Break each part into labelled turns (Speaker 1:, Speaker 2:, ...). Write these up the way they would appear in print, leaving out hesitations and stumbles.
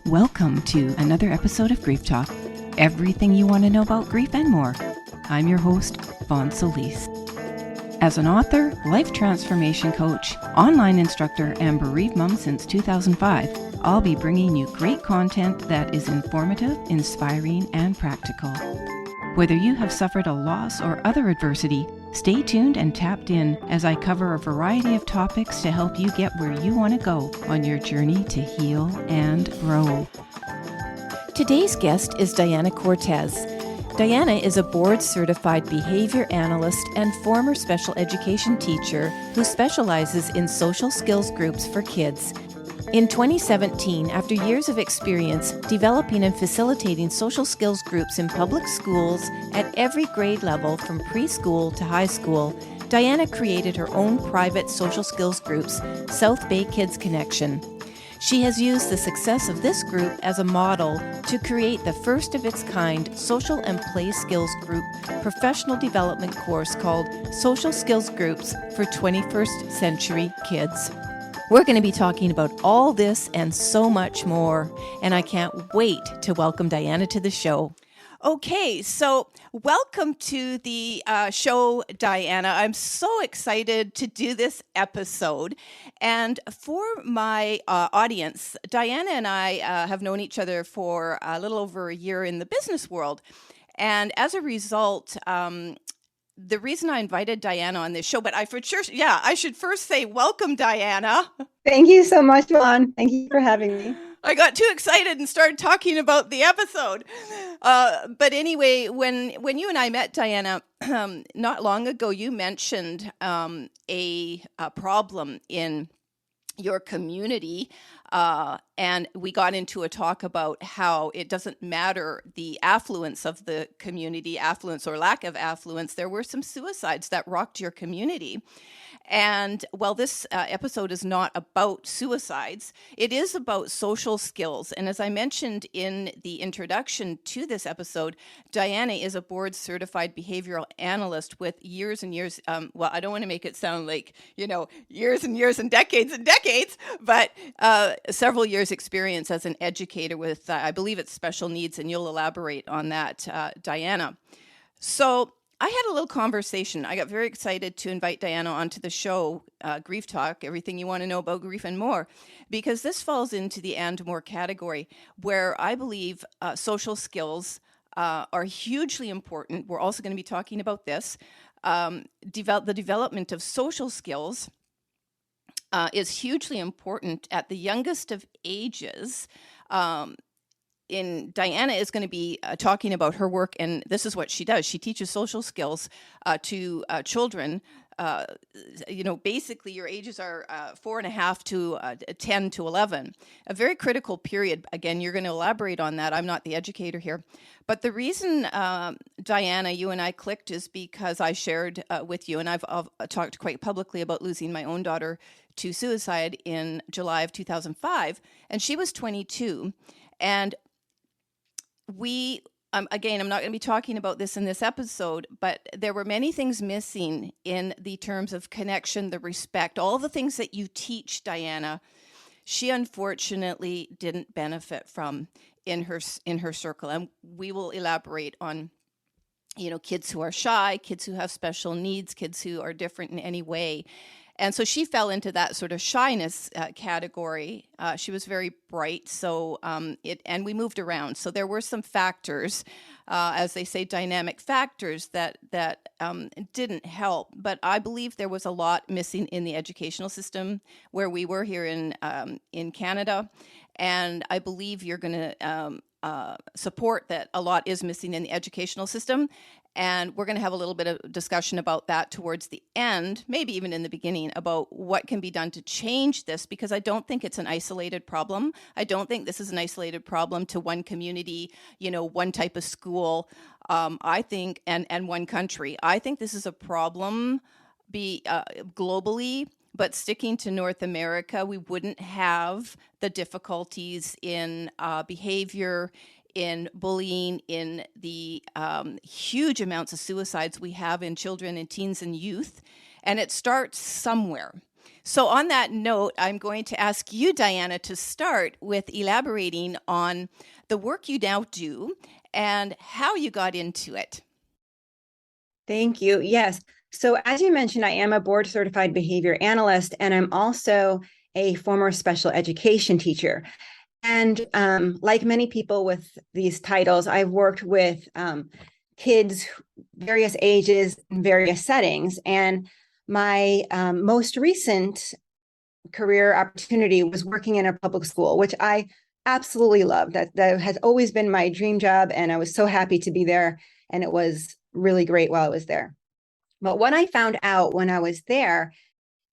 Speaker 1: Welcome to another episode of Grief Talk, everything you want to know about grief and more. I'm your host, Vonne Solis. As an author, life transformation coach, online instructor, and bereaved mom since 2005, I'll be bringing you great content that is informative, inspiring, and practical. Whether you have suffered a loss or other adversity, stay tuned and tapped in as I cover a variety of topics to help you get where you want to go on your journey to heal and grow. Today's guest is Diana Cortese. Diana is a board-certified behavior analyst and former special education teacher who specializes in social skills groups for kids. In 2017, after years of experience developing and facilitating social skills groups in public schools at every grade level from preschool to high school, Diana created her own private social skills groups, South Bay Kids Connection. She has used the success of this group as a model to create the first of its kind social and play skills group professional development course called Social Skills Groups for 21st Century Kids. We're going to be talking about all this and so much more, and I can't wait to welcome Diana to the show. Okay, so welcome to the show, Diana. I'm so excited to do this episode. And for my audience, Diana and I have known each other for a little over a year in the business world. And as a result, the reason I invited Diana on this show, but I should first say welcome, Diana.
Speaker 2: Thank you so much, Vonne. Thank you for having me.
Speaker 1: I got too excited and started talking about the episode. But anyway, when you and I met, Diana, not long ago, you mentioned a problem in your community, and we got into a talk about how it doesn't matter the affluence of the community, affluence or lack of affluence. There were some suicides that rocked your community. And while this episode is not about suicides, it is about social skills. And as I mentioned in the introduction to this episode, Diana is a board-certified behavioral analyst with years and years. Well, I don't want to make it sound like, years and years and decades, but several years experience as an educator with, I believe it's special needs, and you'll elaborate on that, Diana. So I had a little conversation. I got very excited to invite Diana onto the show, Grief Talk, everything you want to know about grief and more, because this falls into the and more category where I believe social skills are hugely important. We're also going to be talking about this. The development of social skills is hugely important at the youngest of ages. Diana is going to be talking about her work, and this is what she does. She teaches social skills to children. Basically your ages are 4.5 to 10 to 11, a very critical period. Again, you're going to elaborate on that. I'm not the educator here. But the reason, Diana, you and I clicked is because I shared with you, and I've talked quite publicly about losing my own daughter to suicide in July of 2005, and she was 22. And again, I'm not going to be talking about this in this episode, but there were many things missing in the terms of connection, the respect, all the things that you teach, Diana. She unfortunately didn't benefit from in her circle, and we will elaborate on, kids who are shy, kids who have special needs, kids who are different in any way. And so she fell into that sort of shyness category. She was very bright, and we moved around. So there were some factors, as they say, dynamic factors that didn't help. But I believe there was a lot missing in the educational system where we were here in Canada, and I believe you're going to support that a lot is missing in the educational system. And we're going to have a little bit of discussion about that towards the end, maybe even in the beginning, about what can be done to change this, because I don't think it's an isolated problem. I don't think this is an isolated problem to one community, one type of school, I think, and one country. I think this is a problem globally, but sticking to North America, we wouldn't have the difficulties in behavior, in bullying, in the huge amounts of suicides we have in children and teens and youth. And it starts somewhere. So, on that note, I'm going to ask you, Diana, to start with elaborating on the work you now do and how you got into it.
Speaker 2: Thank you. Yes. So, as you mentioned, I am a board certified behavior analyst, and I'm also a former special education teacher. And like many people with these titles, I've worked with kids, various ages, in various settings. And my most recent career opportunity was working in a public school, which I absolutely love. That has always been my dream job, and I was so happy to be there. And it was really great while I was there. But what I found out when I was there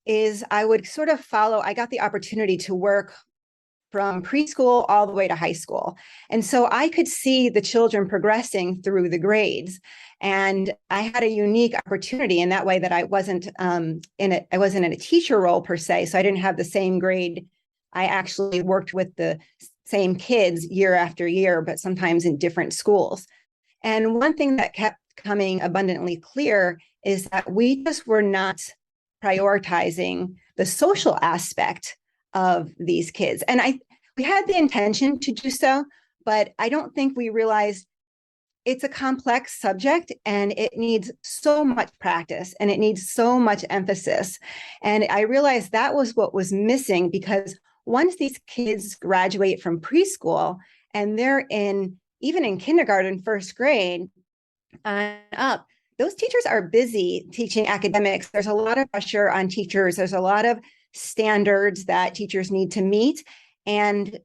Speaker 2: is I would sort of follow, I got the opportunity to work from preschool all the way to high school. And so I could see the children progressing through the grades. And I had a unique opportunity in that way that I wasn't I wasn't in a teacher role per se. So I didn't have the same grade. I actually worked with the same kids year after year, but sometimes in different schools. And one thing that kept coming abundantly clear is that we just were not prioritizing the social aspect of these kids. And we had the intention to do so, but I don't think we realized it's a complex subject and it needs so much practice and it needs so much emphasis. And I realized that was what was missing, because once these kids graduate from preschool and they're even in kindergarten, first grade up, those teachers are busy teaching academics. There's a lot of pressure on teachers. There's a lot of standards that teachers need to meet. And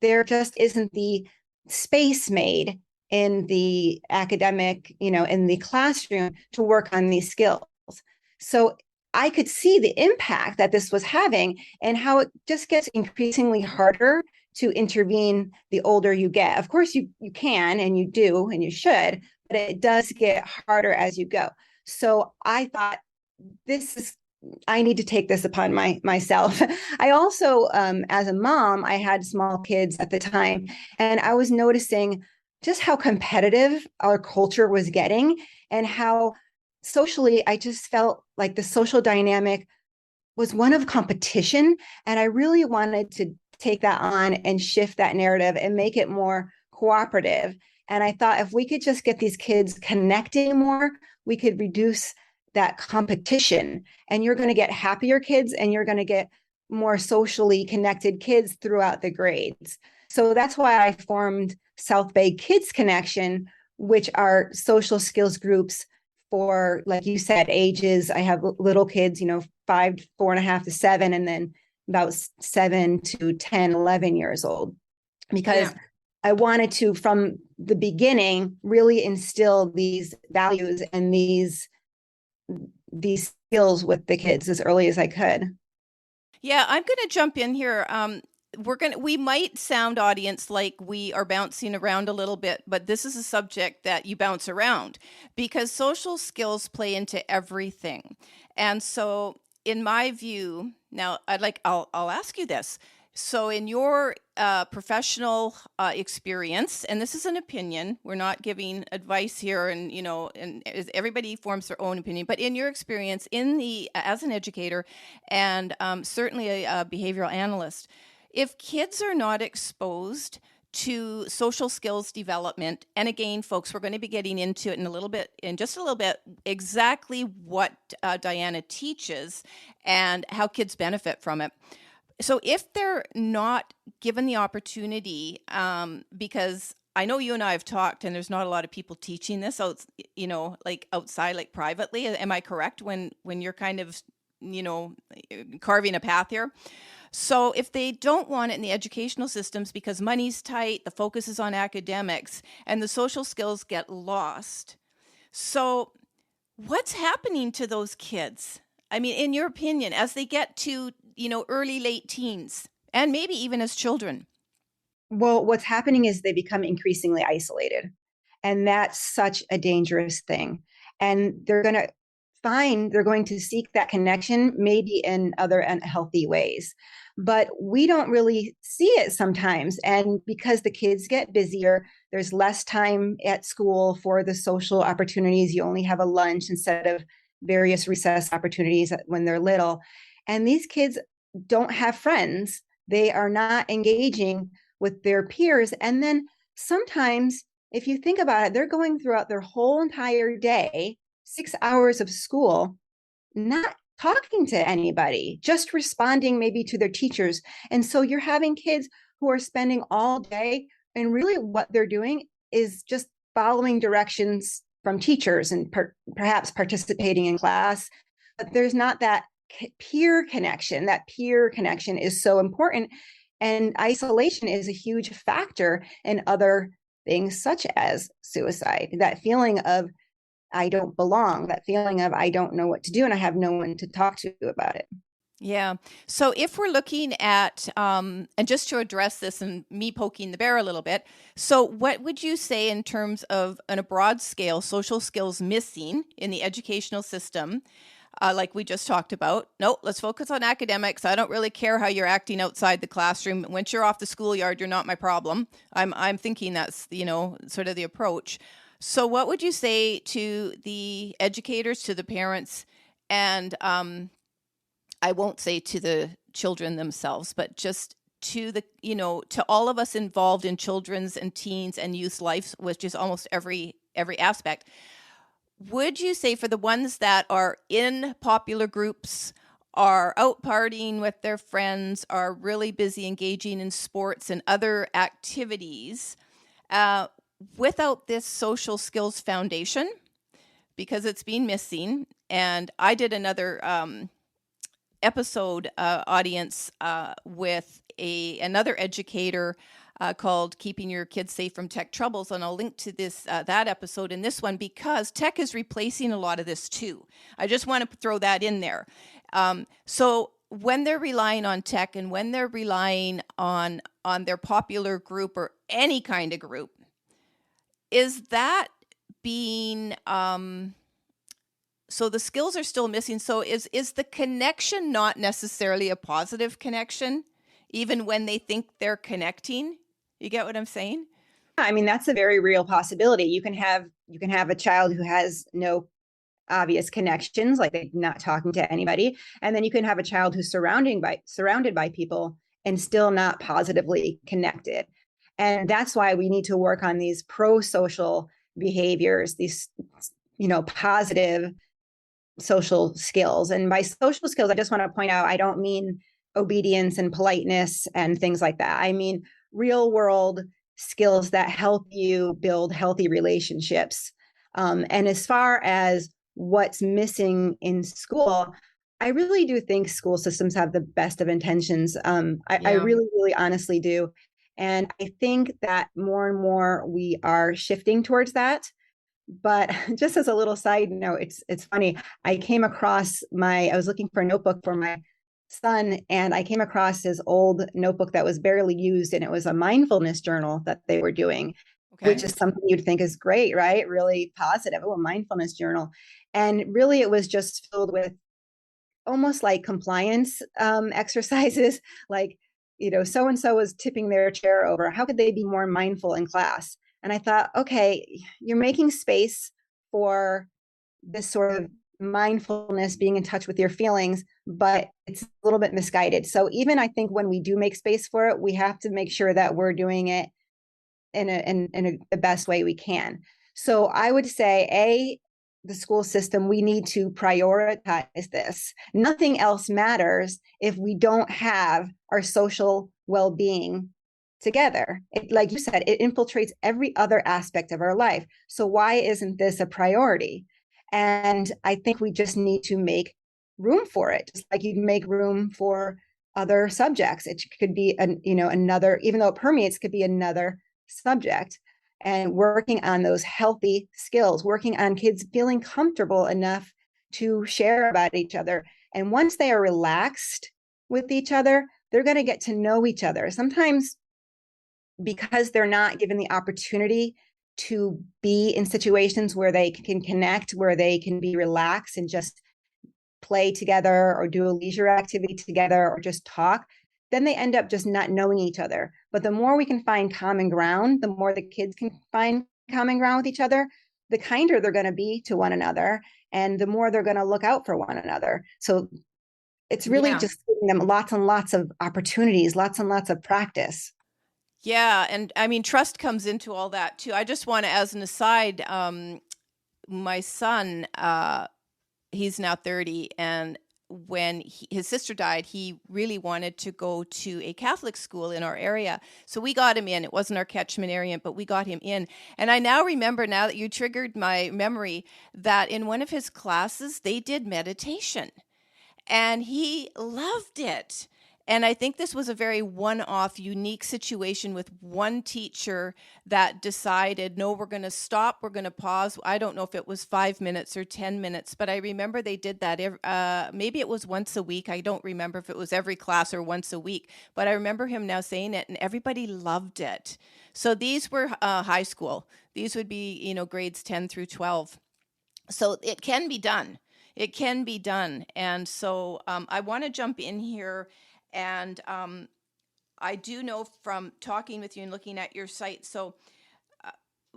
Speaker 2: there just isn't the space made in the academic, in the classroom to work on these skills. So I could see the impact that this was having and how it just gets increasingly harder to intervene the older you get. Of course, you can and you do and you should, but it does get harder as you go. So I thought, I need to take this upon myself. I also, as a mom, I had small kids at the time, and I was noticing just how competitive our culture was getting and how socially I just felt like the social dynamic was one of competition. And I really wanted to take that on and shift that narrative and make it more cooperative. And I thought if we could just get these kids connecting more, we could reduce that competition. And you're going to get happier kids and you're going to get more socially connected kids throughout the grades. So that's why I formed South Bay Kids Connection, which are social skills groups for, like you said, ages. I have little kids, 5, 4.5 to 7, and then about 7 to 10, 11 years old, because I wanted to, from the beginning, really instill these values and these skills with the kids as early as I could.
Speaker 1: Yeah, I'm going to jump in here. We might sound, audience, like we are bouncing around a little bit, but this is a subject that you bounce around because social skills play into everything. And so in my view, now I'll ask you this. So in your professional experience, and this is an opinion, we're not giving advice here, and everybody forms their own opinion, but in your experience as an educator and certainly a behavioral analyst, if kids are not exposed to social skills development, and again, folks, we're going to be getting into it in just a little bit, exactly what Diana teaches and how kids benefit from it. So if they're not given the opportunity, because I know you and I have talked, and there's not a lot of people teaching this out, like outside, like privately. Am I correct when you're kind of, carving a path here? So if they don't want it in the educational systems because money's tight, the focus is on academics, and the social skills get lost. So what's happening to those kids? I mean, in your opinion, as they get to, early, late teens, and maybe even as children?
Speaker 2: Well, what's happening is they become increasingly isolated. And that's such a dangerous thing. And they're going to seek that connection, maybe in other unhealthy ways. But we don't really see it sometimes. And because the kids get busier, there's less time at school for the social opportunities. You only have a lunch instead of various recess opportunities when they're little. And these kids don't have friends. They are not engaging with their peers. And then sometimes, if you think about it, they're going throughout their whole entire day, 6 hours of school, not talking to anybody, just responding maybe to their teachers. And so you're having kids who are spending all day, and really what they're doing is just following directions from teachers and perhaps participating in class. But there's not that peer connection. That peer connection is so important. And isolation is a huge factor in other things such as suicide. That feeling of I don't belong, that feeling of I don't know what to do and I have no one to talk to about it.
Speaker 1: Yeah. So if we're looking at, and just to address this and me poking the bear a little bit, so what would you say in terms of, on a broad scale, social skills missing in the educational system? Like we just talked about. No, let's focus on academics. I don't really care how you're acting outside the classroom. Once you're off the schoolyard, you're not my problem. I'm thinking that's, sort of the approach. So what would you say to the educators, to the parents, and I won't say to the children themselves, but just to the, to all of us involved in children's and teens and youth lives, which is almost every aspect. Would you say for the ones that are in popular groups, are out partying with their friends, are really busy engaging in sports and other activities, without this social skills foundation, because it's been missing, and I did another episode audience with another educator called Keeping Your Kids Safe from Tech Troubles. And I'll link to this that episode in this one, because tech is replacing a lot of this too. I just want to throw that in there. So when they're relying on tech and when they're relying on their popular group or any kind of group, is that being... so the skills are still missing. So is the connection not necessarily a positive connection, even when they think they're connecting? You get what I'm saying?
Speaker 2: I mean, that's a very real possibility. You can have a child who has no obvious connections, like they're not talking to anybody, and then you can have a child who's surrounded by people and still not positively connected. And that's why we need to work on these pro-social behaviors, these positive social skills. And by social skills, I just want to point out, I don't mean obedience and politeness and things like that. I mean real world skills that help you build healthy relationships. And as far as what's missing in school, I really do think school systems have the best of intentions. I really, really honestly do. And I think that more and more we are shifting towards that. But just as a little side note, it's funny. I was looking for a notebook for my son, and I came across his old notebook that was barely used, and it was a mindfulness journal that they were doing, which is something you'd think is great, right? Really positive. Oh, a mindfulness journal. And really, it was just filled with almost like compliance exercises, like, so-and-so was tipping their chair over. How could they be more mindful in class? And I thought, okay, you're making space for this sort of mindfulness, being in touch with your feelings, but it's a little bit misguided. So even I think when we do make space for it, we have to make sure that we're doing it in the best way we can. So I would say, the school system, we need to prioritize this. Nothing else matters if we don't have our social well-being together. Like you said, it infiltrates every other aspect of our life. So why isn't this a priority? And I think we just need to make room for it, just like you make room for other subjects. It could be another, even though it permeates, could be another subject. And working on those healthy skills, working on kids feeling comfortable enough to share about each other. And once they are relaxed with each other, they're going to get to know each other. Sometimes because they're not given the opportunity to be in situations where they can connect, where they can be relaxed and just play together or do a leisure activity together or just talk, then they end up just not knowing each other. But the more we can find common ground, the more the kids can find common ground with each other, the kinder they're going to be to one another, and the more they're going to look out for one another. So it's really just giving them lots and lots of opportunities, lots and lots of practice.
Speaker 1: Yeah, and I mean, trust comes into all that too. I just want to, as an aside, my son, he's now 30, and when his sister died, he really wanted to go to a Catholic school in our area. So we got him in. It wasn't our catchment area, but we got him in. And I now remember, now that you triggered my memory, that in one of his classes, they did meditation, and he loved it. And I think this was a very one-off, unique situation with one teacher that decided, no, we're going to stop, we're going to pause. I don't know if it was 5 minutes or 10 minutes, but I remember they did that. Maybe it was once a week. I don't remember if it was every class or once a week, but I remember him now saying it, and everybody loved it. So these were high school. These would be, grades 10 through 12. So it can be done. It can be done. And so I want to jump in here. And I do know from talking with you and looking at your site, so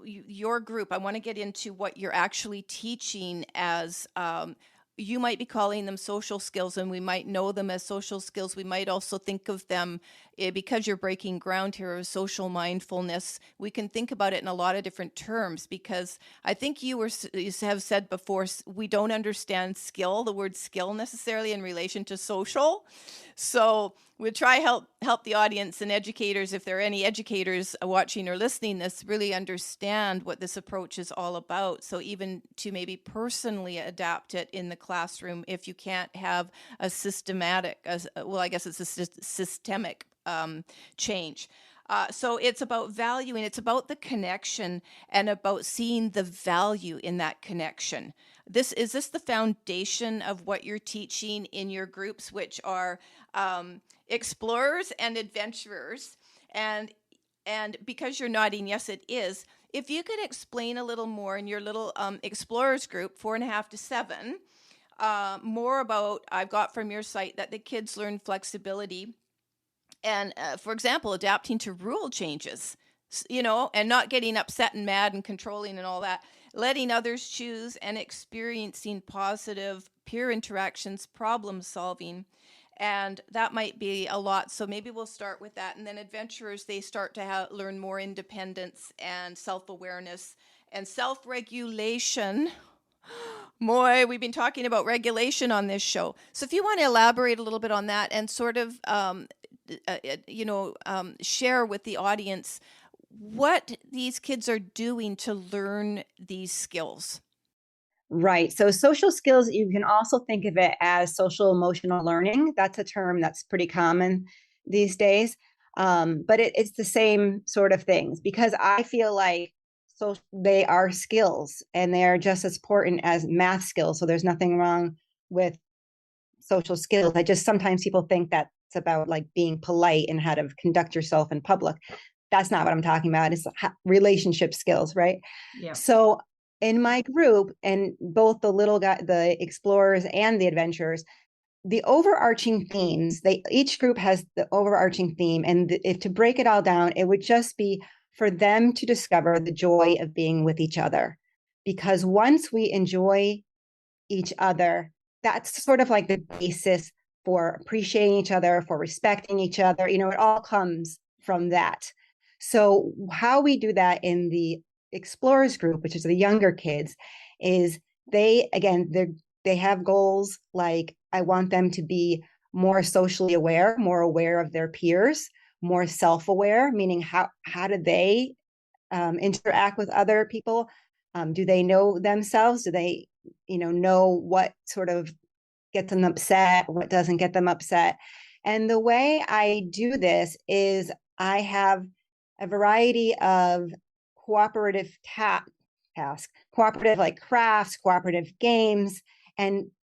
Speaker 1: your group, I want to get into what you're actually teaching as, you might be calling them social skills, and we might know them as social skills. We might also think of them, because you're breaking ground here, as social mindfulness. We can think about it in a lot of different terms, because I think you have said before, we don't understand the word skill necessarily in relation to social. So we'll try help the audience and educators, if there are any educators watching or listening this, really understand what this approach is all about. So even to maybe personally adapt it in the classroom, if you can't have a systemic change. So it's about valuing, it's about the connection, and about seeing the value in that connection. Is this the foundation of what you're teaching in your groups, which are explorers and adventurers? And because you're nodding, yes, it is. If you could explain a little more in your little explorers group, 4.5 to 7, more about, I've got from your site that the kids learn flexibility and, for example, adapting to rule changes, and not getting upset and mad and controlling and all that, letting others choose, and experiencing positive peer interactions, problem solving. And that might be a lot. So maybe we'll start with that. And then adventurers, they start to learn more independence and self-awareness and self-regulation. Moy, we've been talking about regulation on this show. So if you want to elaborate a little bit on that and sort of, share with the audience what these kids are doing to learn these skills.
Speaker 2: Right. So social skills, you can also think of it as social emotional learning. That's a term that's pretty common these days. But it's the same sort of things, because I feel like they are skills, and they're just as important as math skills. So there's nothing wrong with social skills. Sometimes people think that's about like being polite and how to conduct yourself in public. That's not what I'm talking about. It's relationship skills, right?
Speaker 1: Yeah.
Speaker 2: So in my group, and both the explorers and the adventurers, the overarching themes, each group has the overarching theme. And if to break it all down, it would just be for them to discover the joy of being with each other. Because once we enjoy each other, that's sort of like the basis for appreciating each other, for respecting each other. It all comes from that. So how we do that in the explorers group, which is the younger kids, is they have goals like, I want them to be more socially aware, more aware of their peers, more self-aware, meaning how do they interact with other people? Do they know themselves? Do they know what sort of gets them upset, what doesn't get them upset? And the way I do this is I have a variety of cooperative tasks, cooperative like crafts, cooperative games,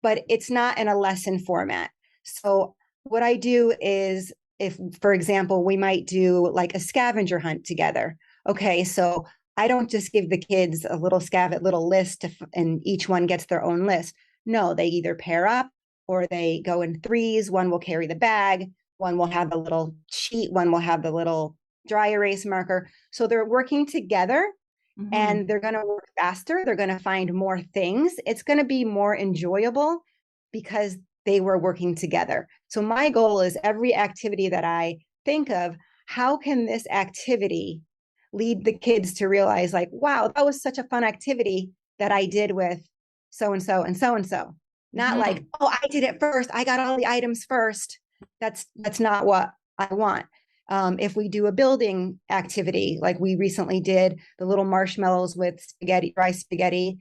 Speaker 2: but it's not in a lesson format. So what I do is, if, for example, we might do like a scavenger hunt together. Okay, so I don't just give the kids a little list and each one gets their own list. No, they either pair up or they go in threes. One will carry the bag, one will have the little sheet, one will have the little dry erase marker. So they're working together, and they're going to work faster. They're going to find more things. It's going to be more enjoyable because they were working together. So my goal is every activity that I think of, how can this activity lead the kids to realize like, wow, that was such a fun activity that I did with so and so and so and so. Not like, oh, I did it first. I got all the items first. That's not what I want. If we do a building activity, like we recently did the little marshmallows with spaghetti, dry spaghetti,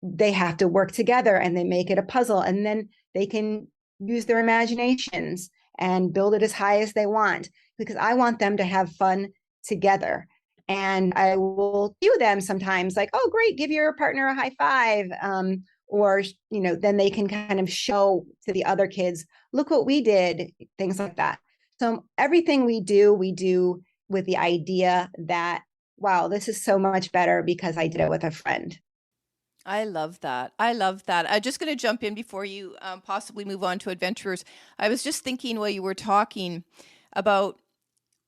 Speaker 2: they have to work together and they make it a puzzle, and then they can use their imaginations and build it as high as they want, because I want them to have fun together. And I will cue them sometimes like, oh, great, give your partner a high five. Or, then they can kind of show to the other kids, look what we did, things like that. So everything we do with the idea that, wow, this is so much better because I did it with a friend.
Speaker 1: I love that. I love that. I'm just going to jump in before you possibly move on to adventurers. I was just thinking while you were talking about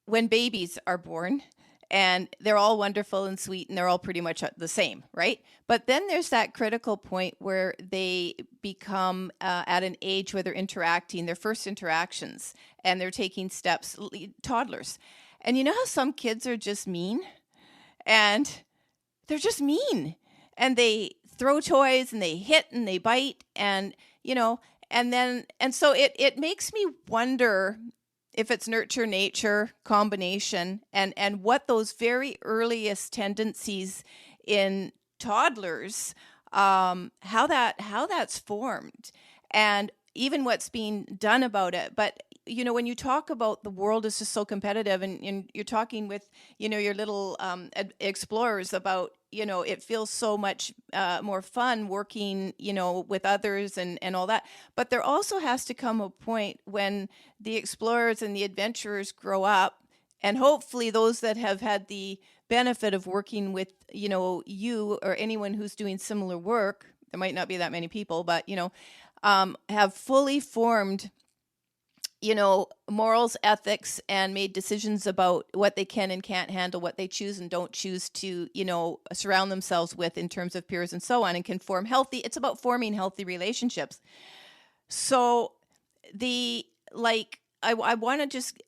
Speaker 1: when babies are born, and they're all wonderful and sweet and they're all pretty much the same, right? But then there's that critical point where they become at an age where they're interacting, their first interactions, and they're taking steps, toddlers. And you know how some kids are just mean? And they're just mean. And they throw toys and they hit and they bite, and and so it makes me wonder if it's nurture nature combination, and what those very earliest tendencies in toddlers, how that's formed, and even what's being done about it. But when you talk about the world is just so competitive, and you're talking with your little explorers about it feels so much more fun working with others and all that. But there also has to come a point when the explorers and the adventurers grow up, and hopefully those that have had the benefit of working with you or anyone who's doing similar work, there might not be that many people, but have fully formed morals, ethics, and made decisions about what they can and can't handle, what they choose and don't choose to, surround themselves with in terms of peers and so on, and can form healthy. It's about forming healthy relationships. So I want to just,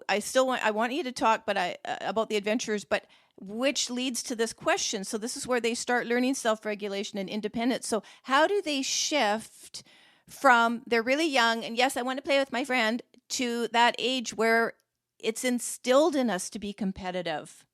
Speaker 1: I want you to talk, but about the adventurers, but which leads to this question. So this is where they start learning self-regulation and independence. So how do they shift from they're really young and yes, I want to play with my friend, to that age where it's instilled in us to be competitive?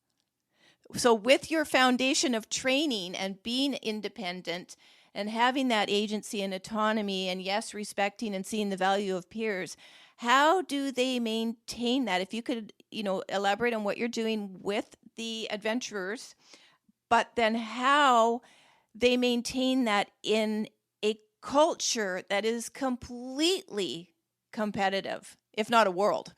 Speaker 1: So with your foundation of training and being independent and having that agency and autonomy, and yes, respecting and seeing the value of peers, how do they maintain that? If you could, elaborate on what you're doing with the adventurers, but then how they maintain that in a culture that is completely competitive, if not a world.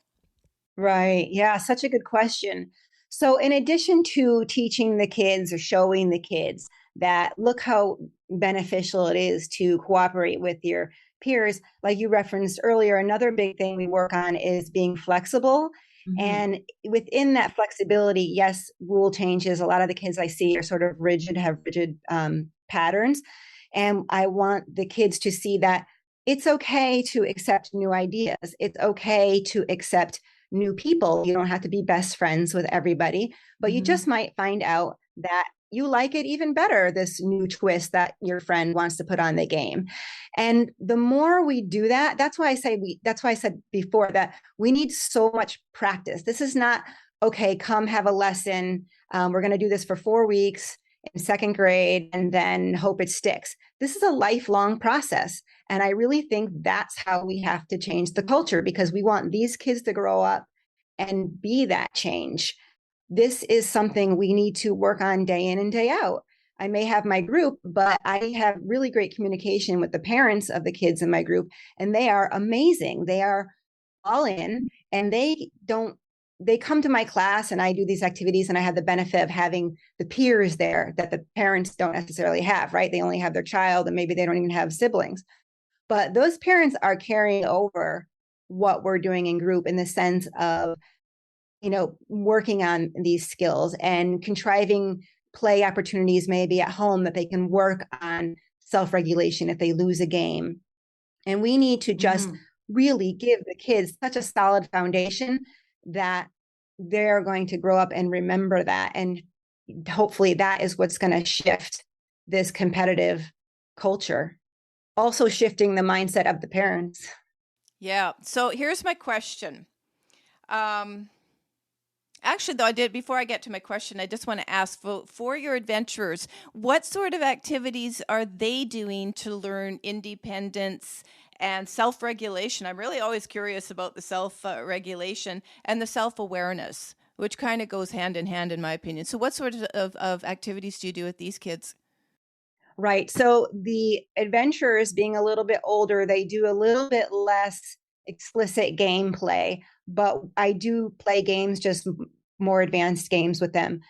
Speaker 2: Right. Yeah, such a good question. So, in addition to teaching the kids or showing the kids that look how beneficial it is to cooperate with your peers, like you referenced earlier, another big thing we work on is being flexible. Mm-hmm. And within that flexibility, yes, rule changes. A lot of the kids I see are sort of rigid, have rigid patterns. And I want the kids to see that it's okay to accept new ideas. It's okay to accept new people. You don't have to be best friends with everybody, but you just might find out that you like it even better, this new twist that your friend wants to put on the game. And the more we do that, that's why I said before that we need so much practice. This is not, okay, come have a lesson. We're going to do this for 4 weeks in second grade and then hope it sticks. This is a lifelong process. And I really think that's how we have to change the culture, because we want these kids to grow up and be that change. This is something we need to work on day in and day out. I may have my group, but I have really great communication with the parents of the kids in my group, and they are amazing. They are all in, and they come to my class and I do these activities, and I have the benefit of having the peers there that the parents don't necessarily have, right? They only have their child, and maybe they don't even have siblings. But those parents are carrying over what we're doing in group in the sense of, working on these skills and contriving play opportunities maybe at home that they can work on self-regulation if they lose a game. And we need to just really give the kids such a solid foundation that they're going to grow up and remember that. And hopefully that is what's going to shift this competitive culture, also shifting the mindset of the parents.
Speaker 3: Yeah. So here's my question. Actually, though, before I get to my question, I just want to ask for your adventurers, what sort of activities are they doing to learn independence and self-regulation? I'm really always curious about the self-regulation and the self-awareness, which kind of goes hand in hand, in my opinion. So what sort of activities do you do with these kids?
Speaker 2: Right. So the adventurers, being a little bit older, they do a little bit less explicit gameplay, but I do play games, just more advanced games with them.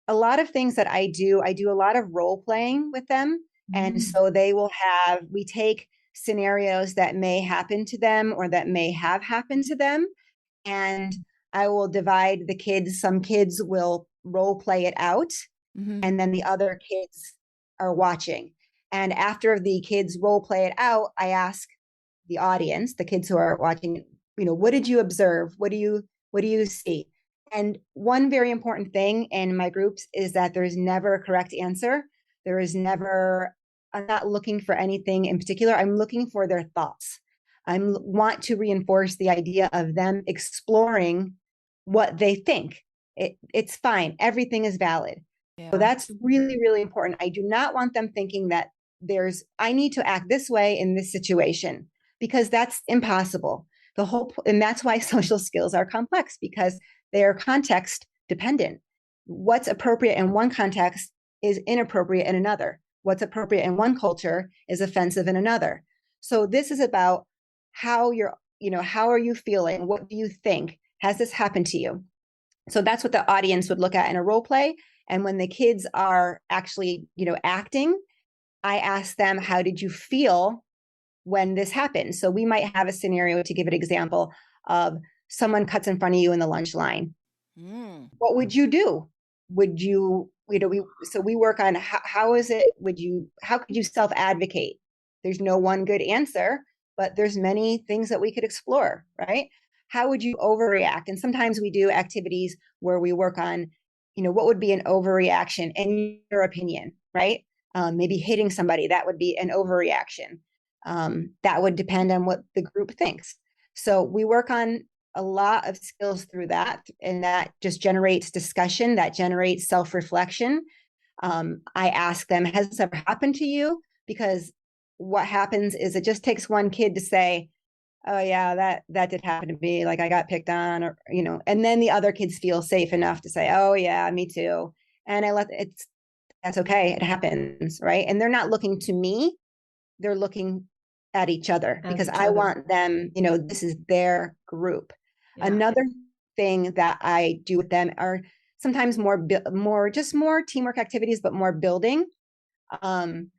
Speaker 2: A lot of things that I do a lot of role playing with them. And so we take scenarios that may happen to them or that may have happened to them. And I will divide the kids. Some kids will role play it out, and then the other kids are watching. And after the kids role play it out, I ask the audience, the kids who are watching, what did you observe? What do you see? And one very important thing in my groups is that there's never a correct answer. There is never, I'm not looking for anything in particular. I'm looking for their thoughts. I want to reinforce the idea of them exploring what they think. It's fine. Everything is valid.
Speaker 3: Yeah.
Speaker 2: So that's really, really important. I do not want them thinking that I need to act this way in this situation, because that's impossible. And that's why social skills are complex, because they are context dependent. What's appropriate in one context is inappropriate in another. What's appropriate in one culture is offensive in another. So this is about how are you feeling? What do you think? Has this happened to you? So that's what the audience would look at in a role play. And when the kids are actually, acting, I ask them, how did you feel when this happened? So we might have a scenario, to give an example, of someone cuts in front of you in the lunch line. What would you do? Would you, so we work on how could you self-advocate? There's no one good answer, but there's many things that we could explore, right? How would you overreact? And sometimes we do activities where we work on, what would be an overreaction in your opinion, right? Maybe hitting somebody, that would be an overreaction. That would depend on what the group thinks. So we work on a lot of skills through that, and that just generates discussion, that generates self-reflection. I ask them, has this ever happened to you? Because what happens is it just takes one kid to say, oh yeah, that did happen to me. Like I got picked on, or, and then the other kids feel safe enough to say, oh yeah, me too. And that's okay. It happens. Right. And they're not looking to me. They're looking at each other, because I want them, this is their group. Yeah. Another thing that I do with them are sometimes more teamwork activities, but more building.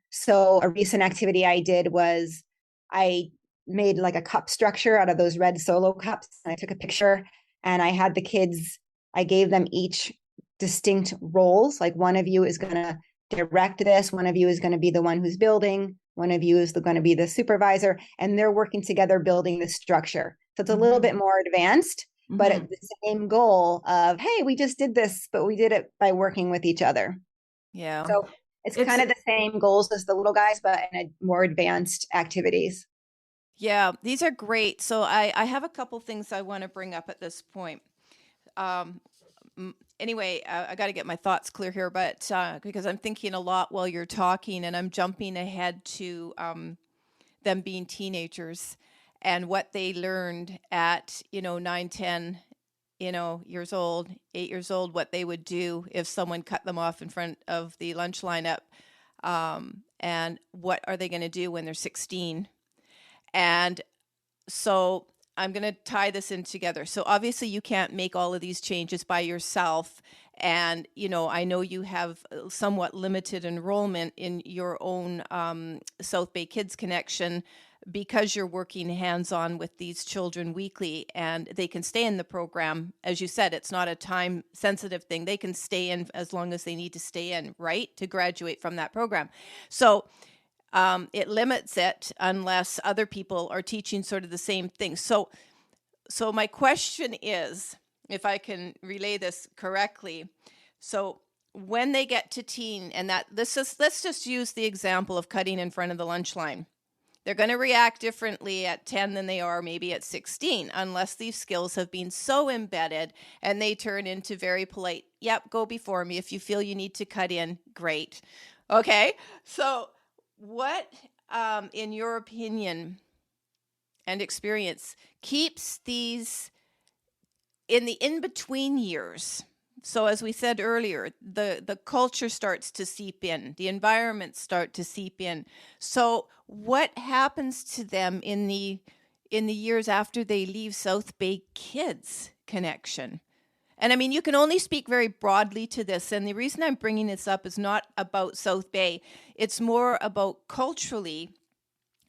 Speaker 2: So a recent activity I did was I made like a cup structure out of those red Solo cups. And I took a picture, and I gave them each distinct roles. Like, one of you is going to direct this. One of you is going to be the one who's building. One of you is going to be the supervisor, and they're working together building the structure. So it's a little bit more advanced, but it's the same goal of, hey, we just did this, but we did it by working with each other.
Speaker 3: Yeah.
Speaker 2: So it's kind of the same goals as the little guys, but in a more advanced activities.
Speaker 3: Yeah, these are great. So I have a couple things I want to bring up at this point. Anyway, I got to get my thoughts clear here, but because I'm thinking a lot while you're talking, and I'm jumping ahead to them being teenagers and what they learned at 9, 10 years old, 8 years old, what they would do if someone cut them off in front of the lunch lineup, and what are they going to do when they're 16. And so I'm going to tie this in together. So obviously you can't make all of these changes by yourself. And, I know you have somewhat limited enrollment in your own South Bay Kids Connection, because you're working hands-on with these children weekly, and they can stay in the program. As you said, it's not a time-sensitive thing. They can stay in as long as they need to stay in, right, to graduate from that program. So it limits it unless other people are teaching sort of the same thing. So my question is, if I can relay this correctly, so when they get to teen, and let's just use the example of cutting in front of the lunch line. They're going to react differently at 10 than they are maybe at 16, unless these skills have been so embedded and they turn into very polite, yep, go before me. If you feel you need to cut in, great. Okay, so what, in your opinion and experience, keeps these in the in-between years? So as we said earlier, the culture starts to seep in, the environments start to seep in. So what happens to them in the years after they leave South Bay Kids Connection? And I mean, you can only speak very broadly to this. And the reason I'm bringing this up is not about South Bay. It's more about culturally.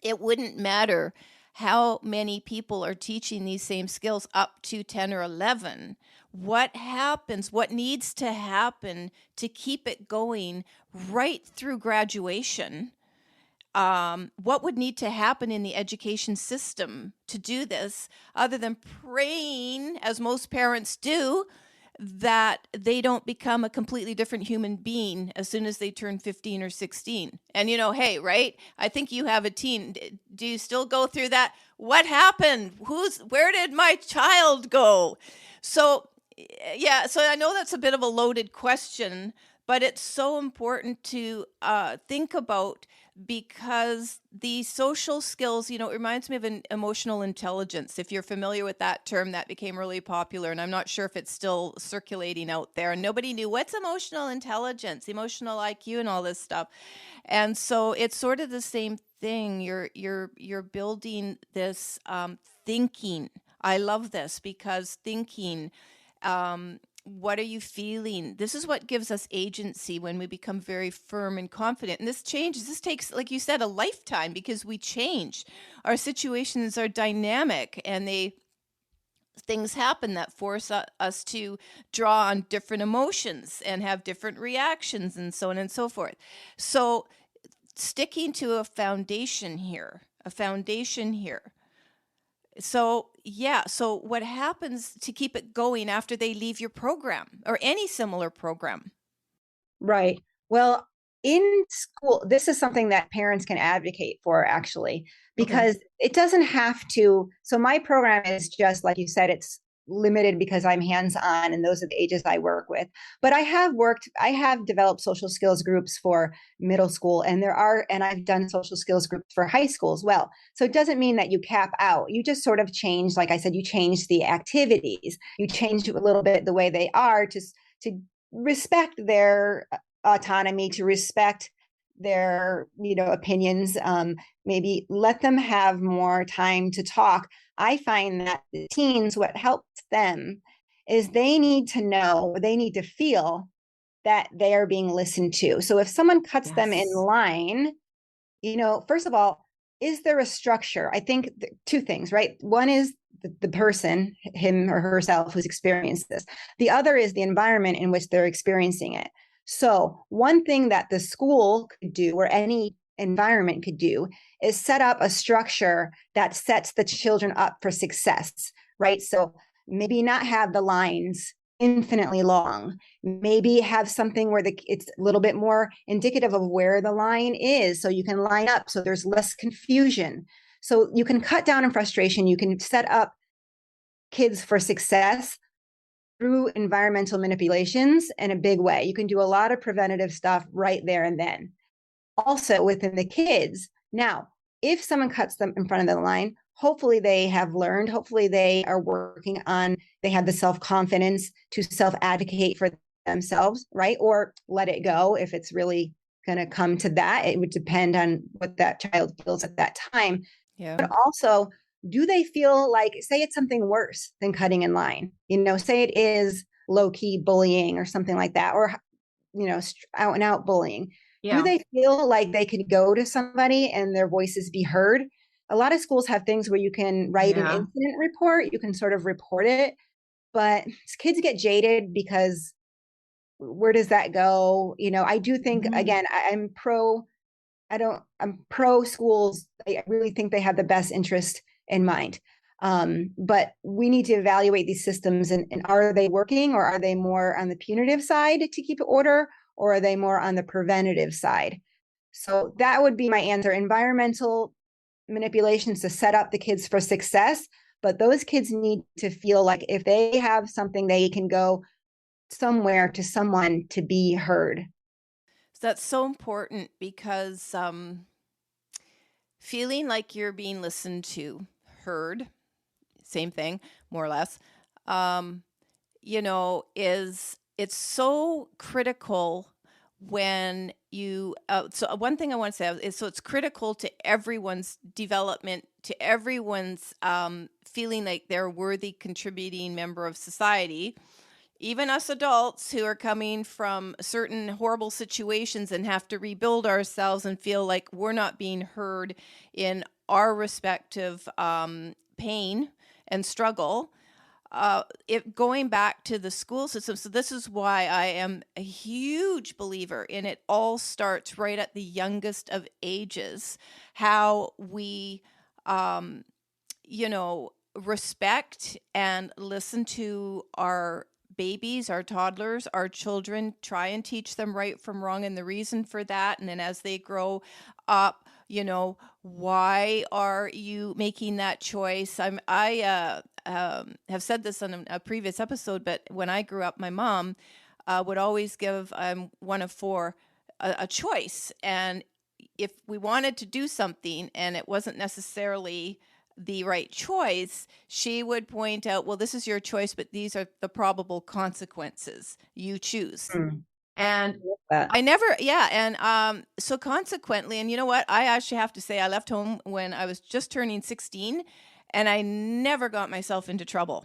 Speaker 3: It wouldn't matter how many people are teaching these same skills up to 10 or 11. What happens, what needs to happen to keep it going right through graduation? What would need to happen in the education system to do this, other than praying, as most parents do, that they don't become a completely different human being as soon as they turn 15 or 16. And, hey, right? I think you have a teen. Do you still go through that? What happened? Where did my child go? So, yeah, so I know that's a bit of a loaded question, but it's so important to think about, because the social skills, it reminds me of an emotional intelligence. If you're familiar with that term, that became really popular, and I'm not sure if it's still circulating out there. And nobody knew what's emotional intelligence, emotional IQ, and all this stuff. And so it's sort of the same thing. You're building this thinking. I love this, because thinking. What are you feeling? This is what gives us agency when we become very firm and confident. And this takes, like you said, a lifetime, because we change. Our situations are dynamic, and things happen that force us to draw on different emotions and have different reactions, and so on and so forth. So sticking to a foundation here. So, yeah. So what happens to keep it going after they leave your program or any similar program?
Speaker 2: Right. Well, in school, this is something that parents can advocate for, actually, because it doesn't have to. So my program is just, like you said, it's limited because I'm hands-on and those are the ages I work with. But I have developed social skills groups for middle school, and I've done social skills groups for high school as well. So it doesn't mean that you cap out. You just sort of change, like I said, you change the activities. You change a little bit the way they are to respect their autonomy, to respect their opinions, maybe let them have more time to talk. I find that the teens, what helps them is they need to feel that they are being listened to. So if someone cuts them in line, first of all, is there a structure? I think two things, right? One is the person, him or herself, who's experienced this. The other is the environment in which they're experiencing it. So one thing that the school could do, or any environment could do, is set up a structure that sets the children up for success, right? So maybe not have the lines infinitely long. Maybe have something where it's a little bit more indicative of where the line is, so you can line up, so there's less confusion. So you can cut down on frustration. You can set up kids for success through environmental manipulations in a big way. You can do a lot of preventative stuff right there and then. Also within the kids. Now, if someone cuts them in front of the line, hopefully they have learned, hopefully they are working on, they have the self-confidence to self-advocate for themselves, right? Or let it go if it's really going to come to that. It would depend on what that child feels at that time.
Speaker 3: Yeah.
Speaker 2: But also, do they feel like, say it's something worse than cutting in line? Say it is low-key bullying or something like that, or out and out bullying.
Speaker 3: Yeah.
Speaker 2: Do they feel like they could go to somebody and their voices be heard? A lot of schools have things where you can write an incident report. You can sort of report it, but kids get jaded because where does that go? I do think, again, I'm pro I'm pro schools. I really think they have the best interest in mind. But we need to evaluate these systems, and are they working, or are they more on the punitive side to keep order, or are they more on the preventative side? So that would be my answer. Environmental manipulations to set up the kids for success, but those kids need to feel like if they have something, they can go somewhere to someone to be heard.
Speaker 3: So that's so important because feeling like you're being listened to, heard, same thing, more or less, um, it's so critical when you. So one thing I want to say is, so it's critical to everyone's development, to everyone's feeling like they're a worthy contributing member of society. Even us adults who are coming from certain horrible situations and have to rebuild ourselves and feel like we're not being heard in our respective pain and struggle. Going back to the school system, so this is why I am a huge believer in it all starts right at the youngest of ages, how we respect and listen to our babies, our toddlers, our children, try and teach them right from wrong and the reason for that. And then as they grow up, why are you making that choice? I have said this on a previous episode, but when I grew up, my mom would always give one of four a choice. And if we wanted to do something and it wasn't necessarily the right choice, she would point out, well, this is your choice, but these are the probable consequences. You choose. And I never, and so consequently, and you know what? I actually have to say, I left home when I was just turning 16, and I never got myself into trouble.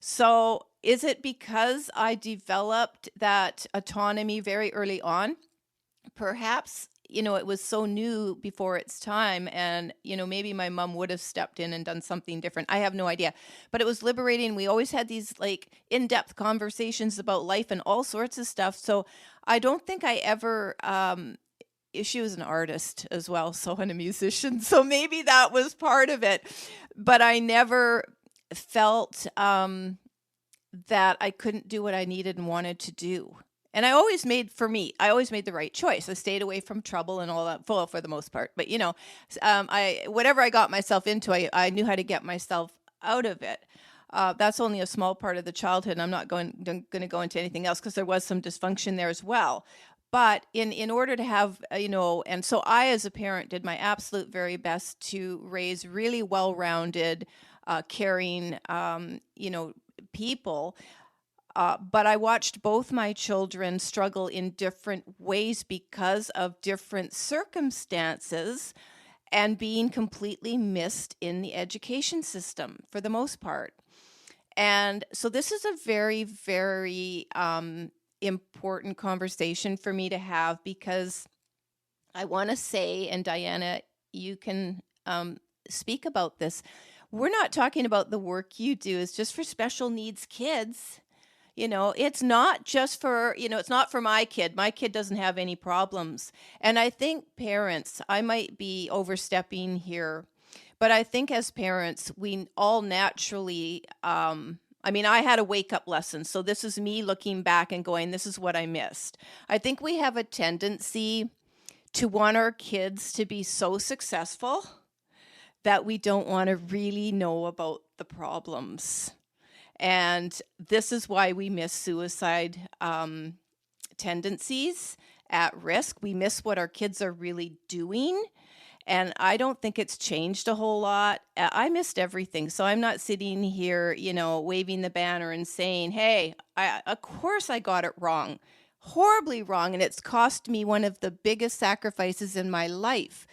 Speaker 3: So is it because I developed that autonomy very early on? Perhaps, it was so new before its time, and, maybe my mom would have stepped in and done something different. I have no idea. But it was liberating. We always had these like in-depth conversations about life and all sorts of stuff. So I don't think I ever she was an artist as well, so, and a musician. So maybe that was part of it. But I never felt that I couldn't do what I needed and wanted to do. And I always made the right choice. I stayed away from trouble and all that, for the most part. But, whatever I got myself into, I knew how to get myself out of it. That's only a small part of the childhood. And I'm not going to go into anything else because there was some dysfunction there as well. But in order to have, and so I, as a parent, did my absolute very best to raise really well-rounded, caring, people. But I watched both my children struggle in different ways because of different circumstances and being completely missed in the education system for the most part. And so this is a very, very important conversation for me to have, because I want to say, and Diana, you can speak about this. We're not talking about the work you do is just for special needs kids. It's not just for, it's not for my kid. My kid doesn't have any problems. And I think parents, I might be overstepping here, but I think as parents, we all naturally, I had a wake up lesson. So this is me looking back and going, this is what I missed. I think we have a tendency to want our kids to be so successful that we don't want to really know about the problems. And this is why we miss suicide tendencies at risk. We miss what our kids are really doing. And I don't think it's changed a whole lot. I missed everything. So I'm not sitting here, waving the banner and saying, hey, of course I got it wrong, horribly wrong. And it's cost me one of the biggest sacrifices in my life.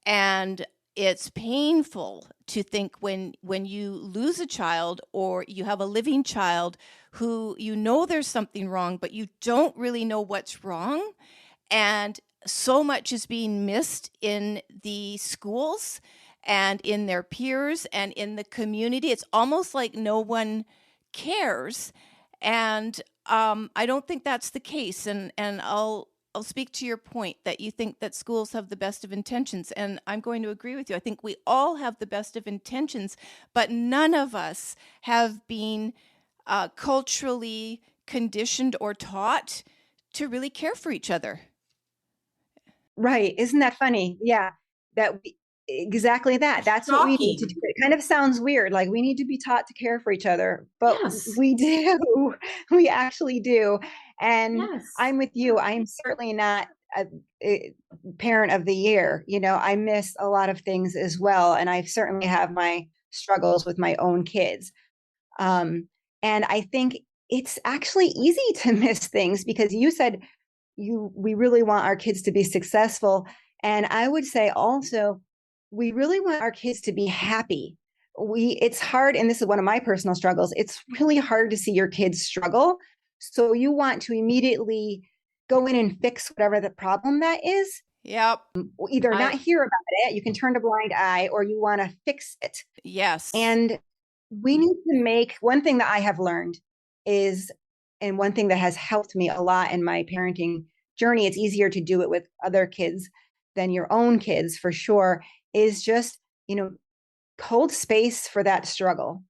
Speaker 3: And it's painful to think when you lose a child or you have a living child who there's something wrong, but you don't really know what's wrong. And so much is being missed in the schools and in their peers and in the community. It's almost like no one cares. And I don't think that's the case. And I'll I'll speak to your point that you think that schools have the best of intentions, and I'm going to agree with you. I think we all have the best of intentions, but none of us have been culturally conditioned or taught to really care for each other.
Speaker 2: Right. Isn't that funny? Yeah. Exactly that. That's what we need to do. It kind of sounds weird. Like we need to be taught to care for each other, but
Speaker 4: Yes.
Speaker 2: we do. We actually do. And
Speaker 4: Yes.
Speaker 2: I'm with you. I'm certainly not a parent of the year. I miss a lot of things as well. And I certainly have my struggles with my own kids. And I think it's actually easy to miss things because you said we really want our kids to be successful. And I would say also, we really want our kids to be happy. It's hard, and this is one of my personal struggles. It's really hard to see your kids struggle. So you want to immediately go in and fix whatever the problem that is.
Speaker 3: Yep.
Speaker 2: Either not hear about it, you can turn a blind eye, or you want to fix it.
Speaker 3: Yes.
Speaker 2: And we need to make one thing that I have learned is, and one thing that has helped me a lot in my parenting journey, it's easier to do it with other kids than your own kids for sure, is just, hold space for that struggle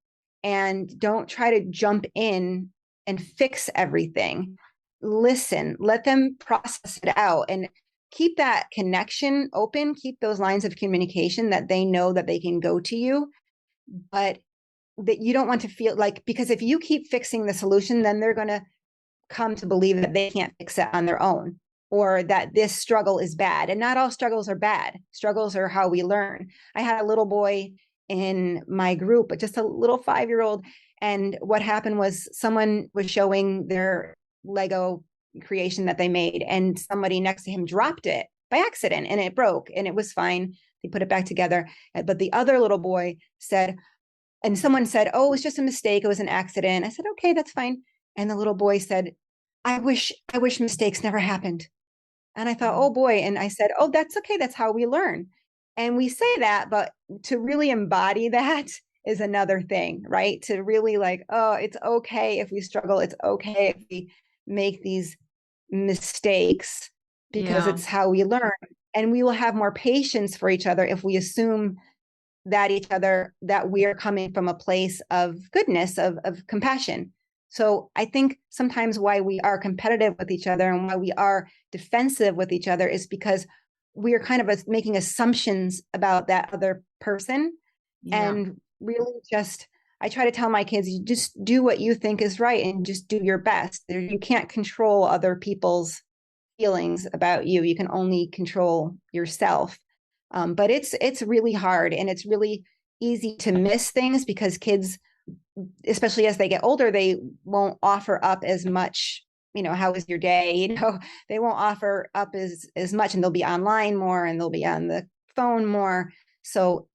Speaker 2: and don't try to jump in and fix everything. Listen, let them process it out and keep that connection open, keep those lines of communication that they know that they can go to you, but that you don't want to feel like, because if you keep fixing the solution, then they're going to come to believe that they can't fix it on their own, or that this struggle is bad. And not all struggles are bad. Struggles are how we learn. I had a little boy in my group, but just a little 5-year-old. And what happened was someone was showing their Lego creation that they made, and somebody next to him dropped it by accident and it broke, and it was fine. They put it back together. But the other little boy said, and someone said, "Oh, it was just a mistake. It was an accident." I said, "Okay, that's fine." And the little boy said, I wish mistakes never happened." And I thought, oh boy. And I said, "Oh, that's okay. That's how we learn." And we say that, but to really embody that is another thing, right? To really like, oh, it's okay if we struggle. It's okay if we make these mistakes, because it's how we learn. And we will have more patience for each other if we assume that we are coming from a place of goodness, of compassion. So I think sometimes why we are competitive with each other and why we are defensive with each other is because we are kind of making assumptions about that other person. And really just, I try to tell my kids, you just do what you think is right and just do your best. You can't control other people's feelings about you. You can only control yourself. But it's really hard, and it's really easy to miss things because kids, especially as they get older, they won't offer up as much, how was your day? They won't offer up as much, and they'll be online more and they'll be on the phone more. So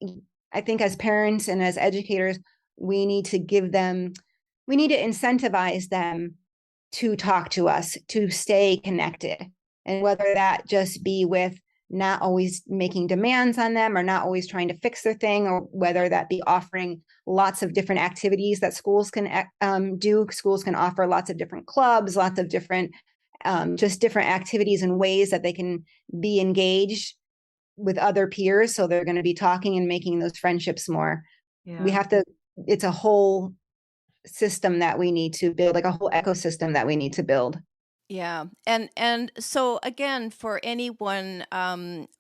Speaker 2: I think as parents and as educators, we need to incentivize them to talk to us, to stay connected. And whether that just be with not always making demands on them or not always trying to fix their thing, or whether that be offering lots of different activities that schools can do. Schools can offer lots of different clubs, lots of different, just different activities and ways that they can be engaged with other peers. So they're going to be talking and making those friendships more. It's a whole system that we need to build, like a whole ecosystem that we need to build.
Speaker 3: Yeah. And so again, for anyone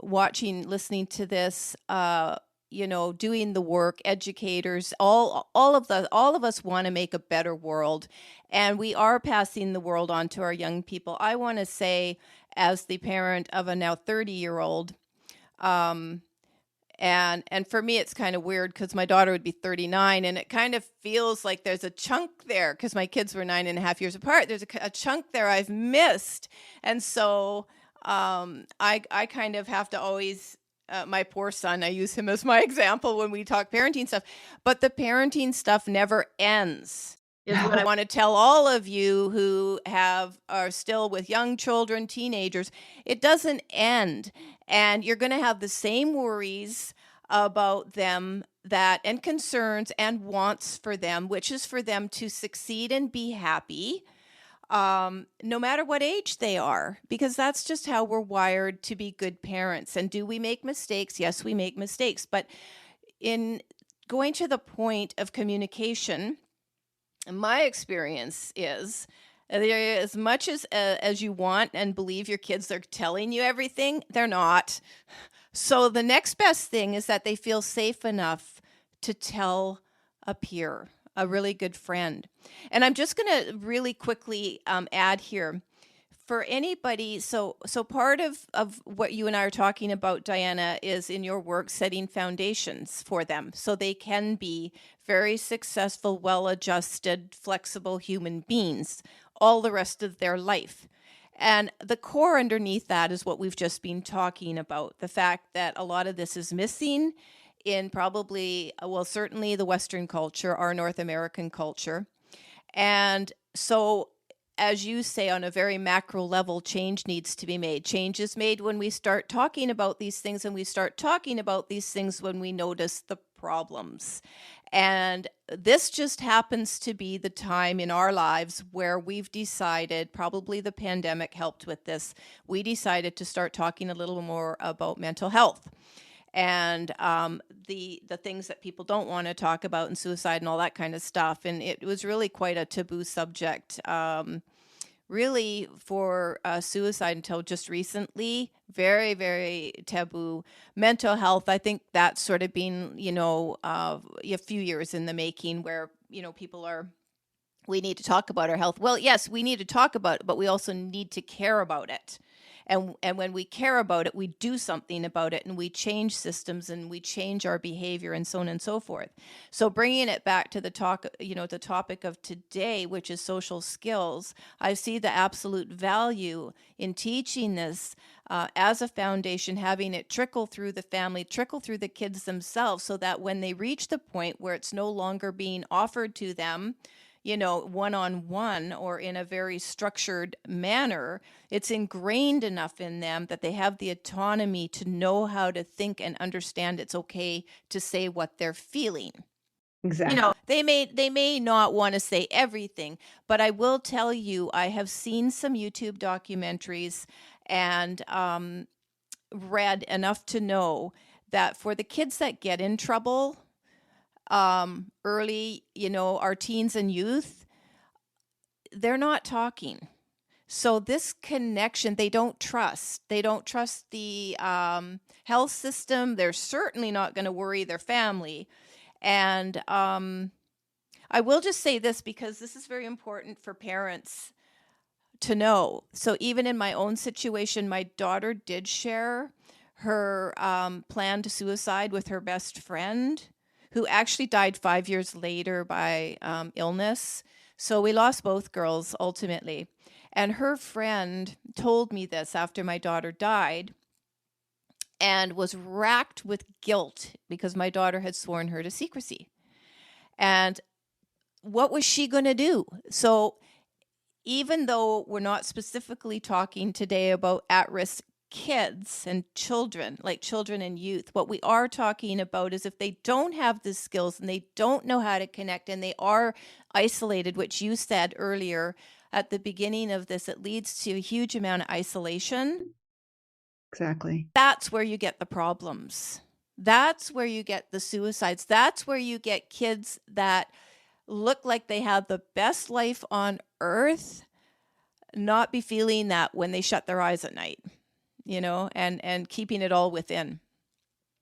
Speaker 3: watching, listening to this, doing the work, educators, all of us want to make a better world, and we are passing the world on to our young people. I want to say, as the parent of a now 30-year-old, and for me, it's kind of weird because my daughter would be 39, and it kind of feels like there's a chunk there because my kids were 9.5 years apart. There's a chunk there I've missed. And so I kind of have to always, my poor son, I use him as my example when we talk parenting stuff, but the parenting stuff never ends. Is what I want to tell all of you who are still with young children, teenagers. It doesn't end, and you're going to have the same worries about them and concerns and wants for them, which is for them to succeed and be happy. no matter what age they are, because that's just how we're wired to be good parents. And do we make mistakes? Yes, we make mistakes. But in going to the point of communication, my experience is as much as you want and believe your kids are telling you everything, they're not. So the next best thing is that they feel safe enough to tell a peer, a really good friend. And I'm just going to really quickly add here for anybody. So part of what you and I are talking about, Diana, is in your work setting foundations for them so they can be very successful, well-adjusted, flexible human beings all the rest of their life. And the core underneath that is what we've just been talking about, the fact that a lot of this is missing in probably, well, certainly the Western culture, our North American culture. And so, as you say, on a very macro level, change needs to be made. Change is made when we start talking about these things, and we start talking about these things when we notice the problems. And this just happens to be the time in our lives where we've decided, probably the pandemic helped with this, we decided to start talking a little more about mental health and the things that people don't want to talk about, and suicide and all that kind of stuff. And it was really quite a taboo subject, really, for suicide until just recently. Very, very taboo. Mental health, I think that's sort of been, a few years in the making where, people are, we need to talk about our health. Well, yes, we need to talk about it, but we also need to care about it. And when we care about it, we do something about it, and we change systems, and we change our behavior, and so on and so forth. So bringing it back to the topic of today, which is social skills, I see the absolute value in teaching this as a foundation, having it trickle through the family, trickle through the kids themselves, so that when they reach the point where it's no longer being offered to them, one-on-one or in a very structured manner, it's ingrained enough in them that they have the autonomy to know how to think and understand it's okay to say what they're feeling.
Speaker 2: Exactly.
Speaker 3: They may not want to say everything, but I will tell you, I have seen some YouTube documentaries and read enough to know that for the kids that get in trouble early, our teens and youth, they're not talking. So this connection, they don't trust. They don't trust the health system. They're certainly not going to worry their family. And I will just say this, because this is very important for parents to know. So even in my own situation, my daughter did share her plan to suicide with her best friend, who actually died 5 years later by illness. So we lost both girls ultimately. And her friend told me this after my daughter died, and was racked with guilt because my daughter had sworn her to secrecy. And what was she going to do? So even though we're not specifically talking today about at-risk kids and children, like children and youth, what we are talking about is if they don't have the skills and they don't know how to connect and they are isolated, which you said earlier at the beginning of this, it leads to a huge amount of isolation.
Speaker 2: Exactly.
Speaker 3: That's where you get the problems. That's where you get the suicides. That's where you get kids that look like they have the best life on earth, not be feeling that when they shut their eyes at night, and keeping it all within.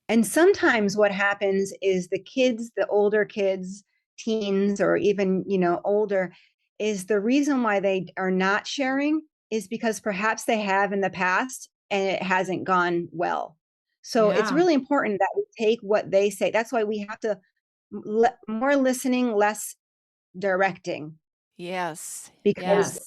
Speaker 2: And sometimes what happens is the kids, the older kids, teens, or even, older, is the reason why they are not sharing is because perhaps they have in the past and it hasn't gone well. So it's really important that we take what they say. That's why we have to more listening, less directing.
Speaker 3: Yes.
Speaker 2: Because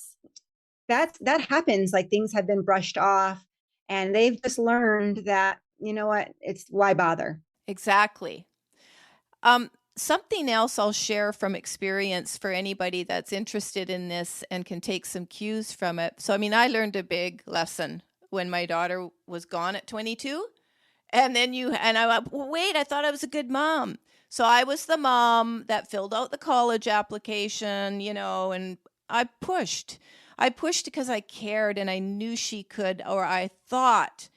Speaker 2: that happens, like things have been brushed off and they've just learned that, it's why bother?
Speaker 3: Exactly. Something else I'll share from experience for anybody that's interested in this and can take some cues from it. So, I learned a big lesson when my daughter was gone at 22. And then I went, well, wait, I thought I was a good mom. So I was the mom that filled out the college application, and I pushed. I pushed because I cared and I knew she could, or I thought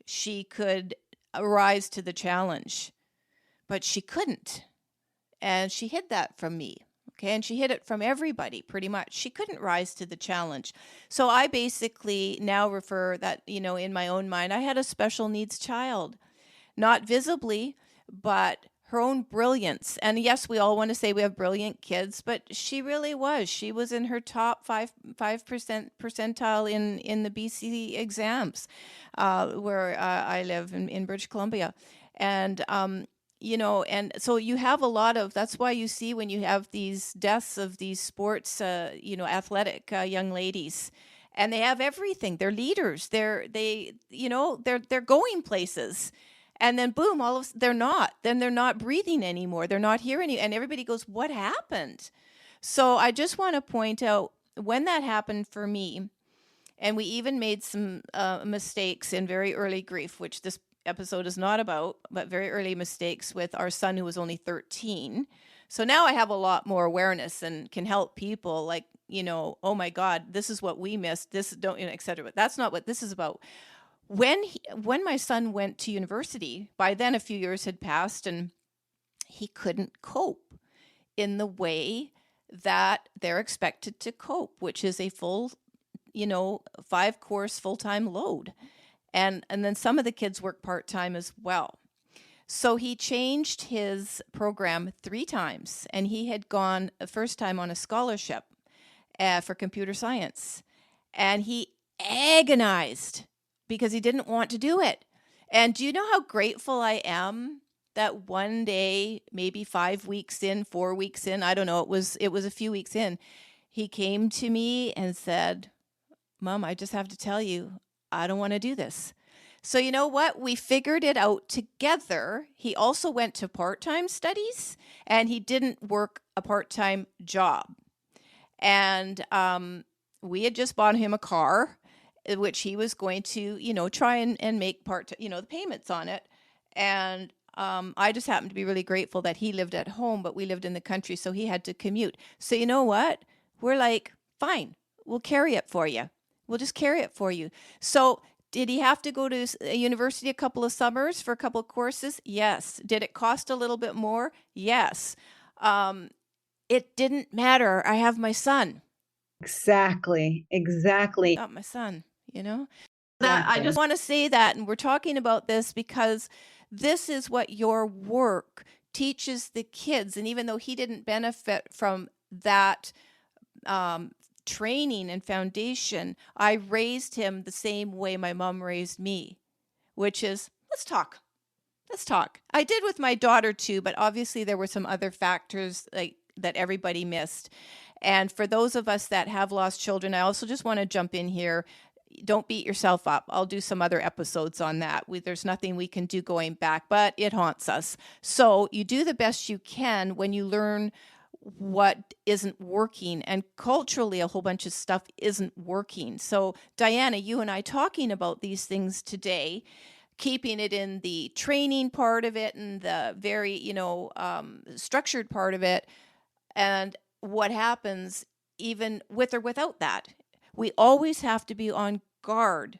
Speaker 3: she could rise to the challenge, but she couldn't. And she hid that from me. Okay. And she hid it from everybody pretty much. She couldn't rise to the challenge. So I basically now refer that, in my own mind, I had a special needs child, not visibly, but her own brilliance. And yes, we all want to say we have brilliant kids, but she really was. She was in her top 5% percentile in the BC exams, where I live in British Columbia. And, and so you have a lot of, that's why you see when you have these deaths of these sports, athletic young ladies, and they have everything. They're leaders. They're going places. And then boom, they're not. Then they're not breathing anymore. They're not here anymore. And everybody goes, what happened? So I just want to point out when that happened for me, and we even made some mistakes in very early grief, which this episode is not about, but very early mistakes with our son who was only 13. So now I have a lot more awareness and can help people like, oh my God, this is what we missed. This don't, et cetera. But that's not what this is about. When my son went to university, by then a few years had passed and he couldn't cope in the way that they're expected to cope, which is a full, 5-course full-time load. And then some of the kids work part-time as well. So he changed his program 3 times, and he had gone the first time on a scholarship for computer science. And he agonized because he didn't want to do it. And do you know how grateful I am that one day, maybe 5 weeks in, 4 weeks in, I don't know, it was a few weeks in, he came to me and said, Mom, I just have to tell you, I don't want to do this. So you know what? We figured it out together. He also went to part-time studies and he didn't work a part-time job. And we had just bought him a car, which he was going to, try and make the payments on it. And I just happened to be really grateful that he lived at home, but we lived in the country, so he had to commute. So you know what? We're like, fine, we'll carry it for you. We'll just carry it for you. So did he have to go to a university a couple of summers for a couple of courses? Yes. Did it cost a little bit more? Yes. It didn't matter. I have my son.
Speaker 2: Exactly.
Speaker 3: Got my son, That I just want to say that, and we're talking about this because this is what your work teaches the kids. And even though he didn't benefit from that training and foundation, I raised him the same way my mom raised me, which is, let's talk. I did with my daughter too, but obviously there were some other factors like that everybody missed. And for those of us that have lost children, I also just want to jump in here. Don't beat yourself up. I'll do some other episodes on that. There's nothing we can do going back, but it haunts us. So you do the best you can when you learn what isn't working, and culturally a whole bunch of stuff isn't working. So Diana, you and I talking about these things today, keeping it in the training part of it and the very, structured part of it. And what happens even with or without that, we always have to be on guard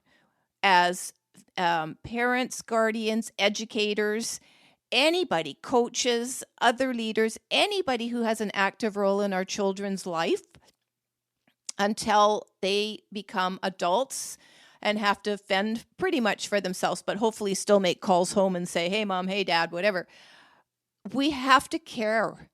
Speaker 3: as parents, guardians, educators, anybody, coaches, other leaders, anybody who has an active role in our children's life until they become adults and have to fend pretty much for themselves, but hopefully still make calls home and say, hey, Mom, hey, Dad, whatever. We have to care,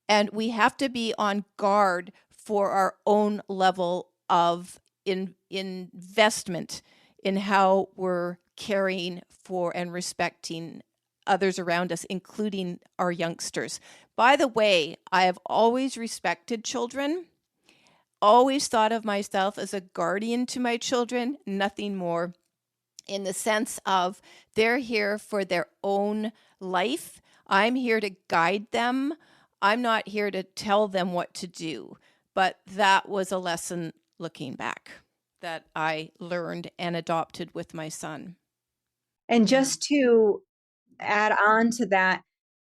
Speaker 3: and we have to be on guard for our own level of investment in how we're caring for and respecting others around us, including our youngsters. By the way, I have always respected children, always thought of myself as a guardian to my children, nothing more, in the sense of they're here for their own life. I'm here to guide them. I'm not here to tell them what to do. But that was a lesson looking back that I learned and adopted with my son.
Speaker 2: And just to add on to that,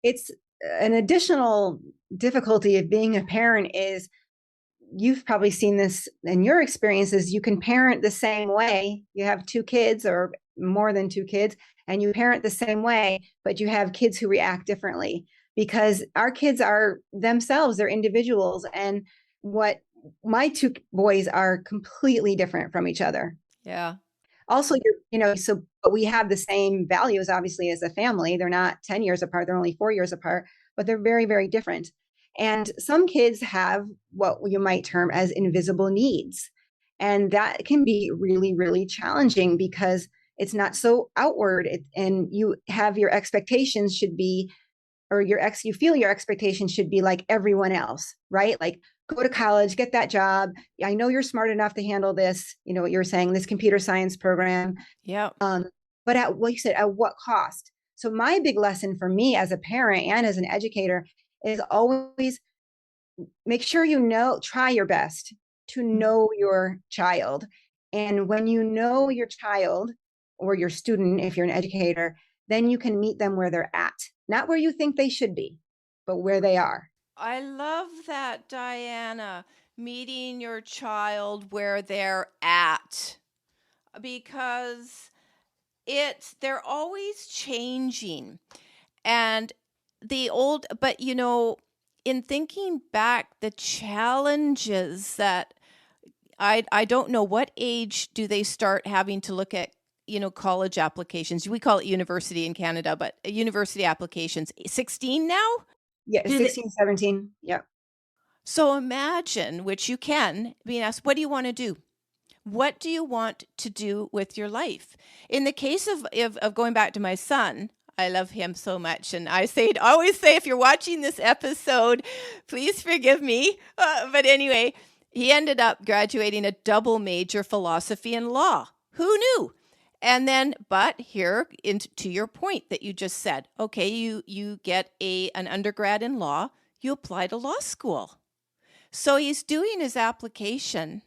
Speaker 2: it's an additional difficulty of being a parent is you've probably seen this in your experiences, you can parent the same way. You have 2 kids or more than 2 kids, and you parent the same way, but you have kids who react differently because our kids are themselves, they're individuals. And what my 2 boys are completely different from each other.
Speaker 3: Yeah.
Speaker 2: Also, so but we have the same values, obviously, as a family. They're not 10 years apart, they're only 4 years apart, but they're very, very different. And some kids have what you might term as invisible needs. And that can be really, really challenging because it's not so outward. And you have your expectations should be, or you feel your expectations should be like everyone else, right? Like, go to college, get that job. I know you're smart enough to handle this, what you're saying, this computer science program.
Speaker 3: Yeah.
Speaker 2: But like you said, at what cost? So my big lesson for me as a parent and as an educator is always make sure try your best to know your child. And when you know your child or your student, if you're an educator, then you can meet them where they're at, not where you think they should be, but where they are.
Speaker 3: I love that, Diana, meeting your child where they're at, because they're always changing. And but in thinking back, the challenges that I don't know, what age do they start having to look at college applications? We call it university in Canada, but university applications. 16 now?
Speaker 2: Yeah, 16, 17. Yeah.
Speaker 3: So imagine, which you can, being asked, what do you want to do? What do you want to do with your life? In the case of going back to my son, I love him so much. And I always say, if you're watching this episode, please forgive me. But anyway, he ended up graduating a double major, philosophy and law. Who knew? And then, but here, to your point that you just said, okay, you get an undergrad in law, you apply to law school. So he's doing his application.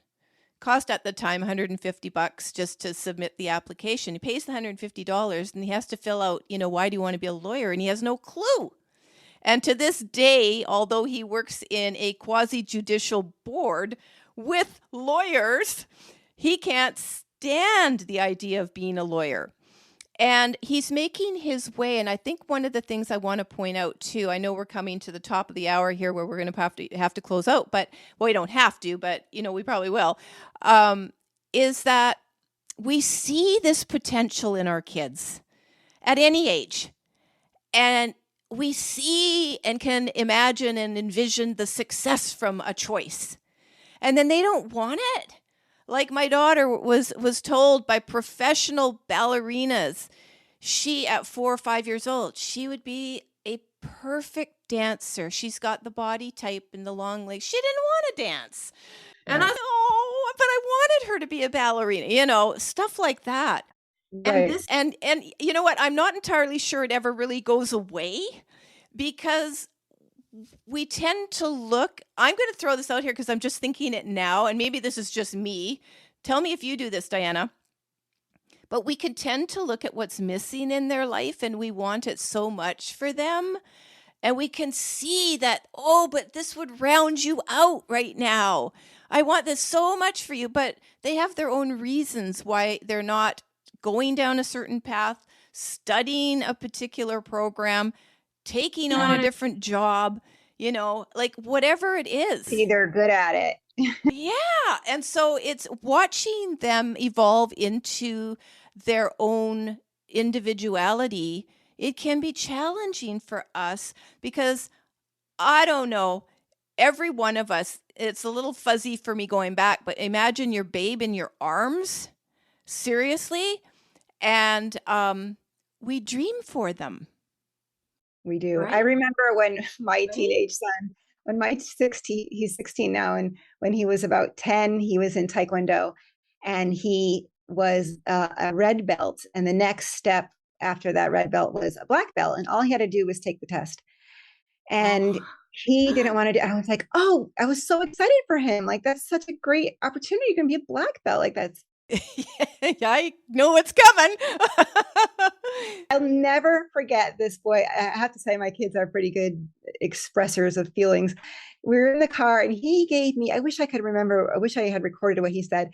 Speaker 3: Cost at the time $150 just to submit the application. He pays the $150 and he has to fill out, why do you want to be a lawyer? And he has no clue. And to this day, although he works in a quasi-judicial board with lawyers, he can't stand the idea of being a lawyer. And he's making his way. And I think one of the things I want to point out too, I know we're coming to the top of the hour here where we're going to have to close out, but we don't have to, but we probably will, is that we see this potential in our kids at any age. And we see and can imagine and envision the success from a choice. And then they don't want it. Like my daughter was told by professional ballerinas, she at 4 or 5 years old, she would be a perfect dancer. She's got the body type and the long legs. She didn't want to dance. And I thought, oh, but I wanted her to be a ballerina, stuff like that.
Speaker 2: Right.
Speaker 3: And you know what? I'm not entirely sure it ever really goes away because we tend to look, I'm going to throw this out here because I'm just thinking it now, and maybe this is just me. Tell me if you do this, Diana. But we can tend to look at what's missing in their life, and we want it so much for them. And we can see that, but this would round you out right now. I want this so much for you, but they have their own reasons why they're not going down a certain path, studying a particular program, taking on a different job, like whatever it is.
Speaker 2: See, they're good at it.
Speaker 3: Yeah. And so it's watching them evolve into their own individuality. It can be challenging for us because I don't know, every one of us, it's a little fuzzy for me going back, but imagine your babe in your arms, seriously. And we dream for them.
Speaker 2: We do.
Speaker 3: Right?
Speaker 2: I remember when my teenage son, he's 16 now, and when he was about 10, he was in Taekwondo, and he was a red belt. And the next step after that red belt was a black belt, and all he had to do was take the test. And he didn't want to do. I was like, I was so excited for him. Like, that's such a great opportunity. You can be a black belt. Like, that's
Speaker 3: Yeah, I know what's coming.
Speaker 2: I'll never forget this boy. I have to say, my kids are pretty good expressors of feelings. We were in the car and he gave me, I wish I could remember, I wish I had recorded what he said.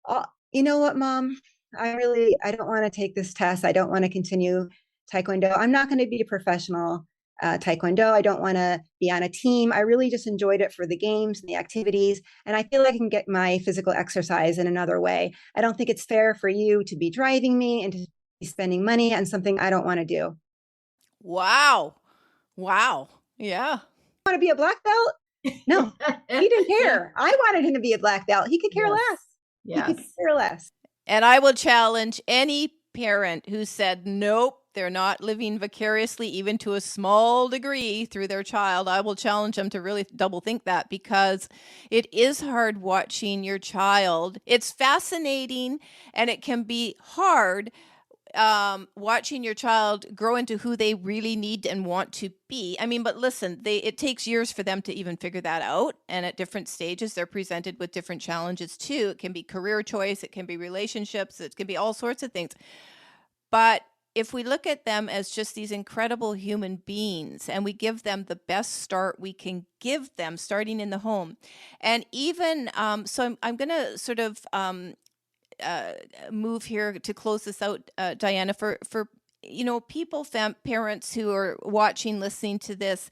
Speaker 2: Oh, you know what, Mom? I don't want to take this test. I don't want to continue Taekwondo. I'm not going to be a professional Taekwondo. I don't want to be on a team. I really just enjoyed it for the games and the activities. And I feel like I can get my physical exercise in another way. I don't think it's fair for you to be driving me and to be spending money on something I don't want to do.
Speaker 3: Wow. Wow. Yeah.
Speaker 2: Want to be a black belt? No, he didn't care. I wanted him to be a black belt. He could care less.
Speaker 4: Yes.
Speaker 2: He could care less.
Speaker 3: And I will challenge any parent who said, nope, they're not living vicariously, even to a small degree, through their child. I will challenge them to really double think that, because it is hard watching your child. It's fascinating, and it can be hard watching your child grow into who they really need and want to be. I mean, but listen, it takes years for them to even figure that out. And at different stages, they're presented with different challenges too. It can be career choice, it can be relationships, it can be all sorts of things. But if we look at them as just these incredible human beings, and we give them the best start we can give them, starting in the home. And even, so I'm going to sort of move here to close this out, Diana, for people, parents who are watching, listening to this,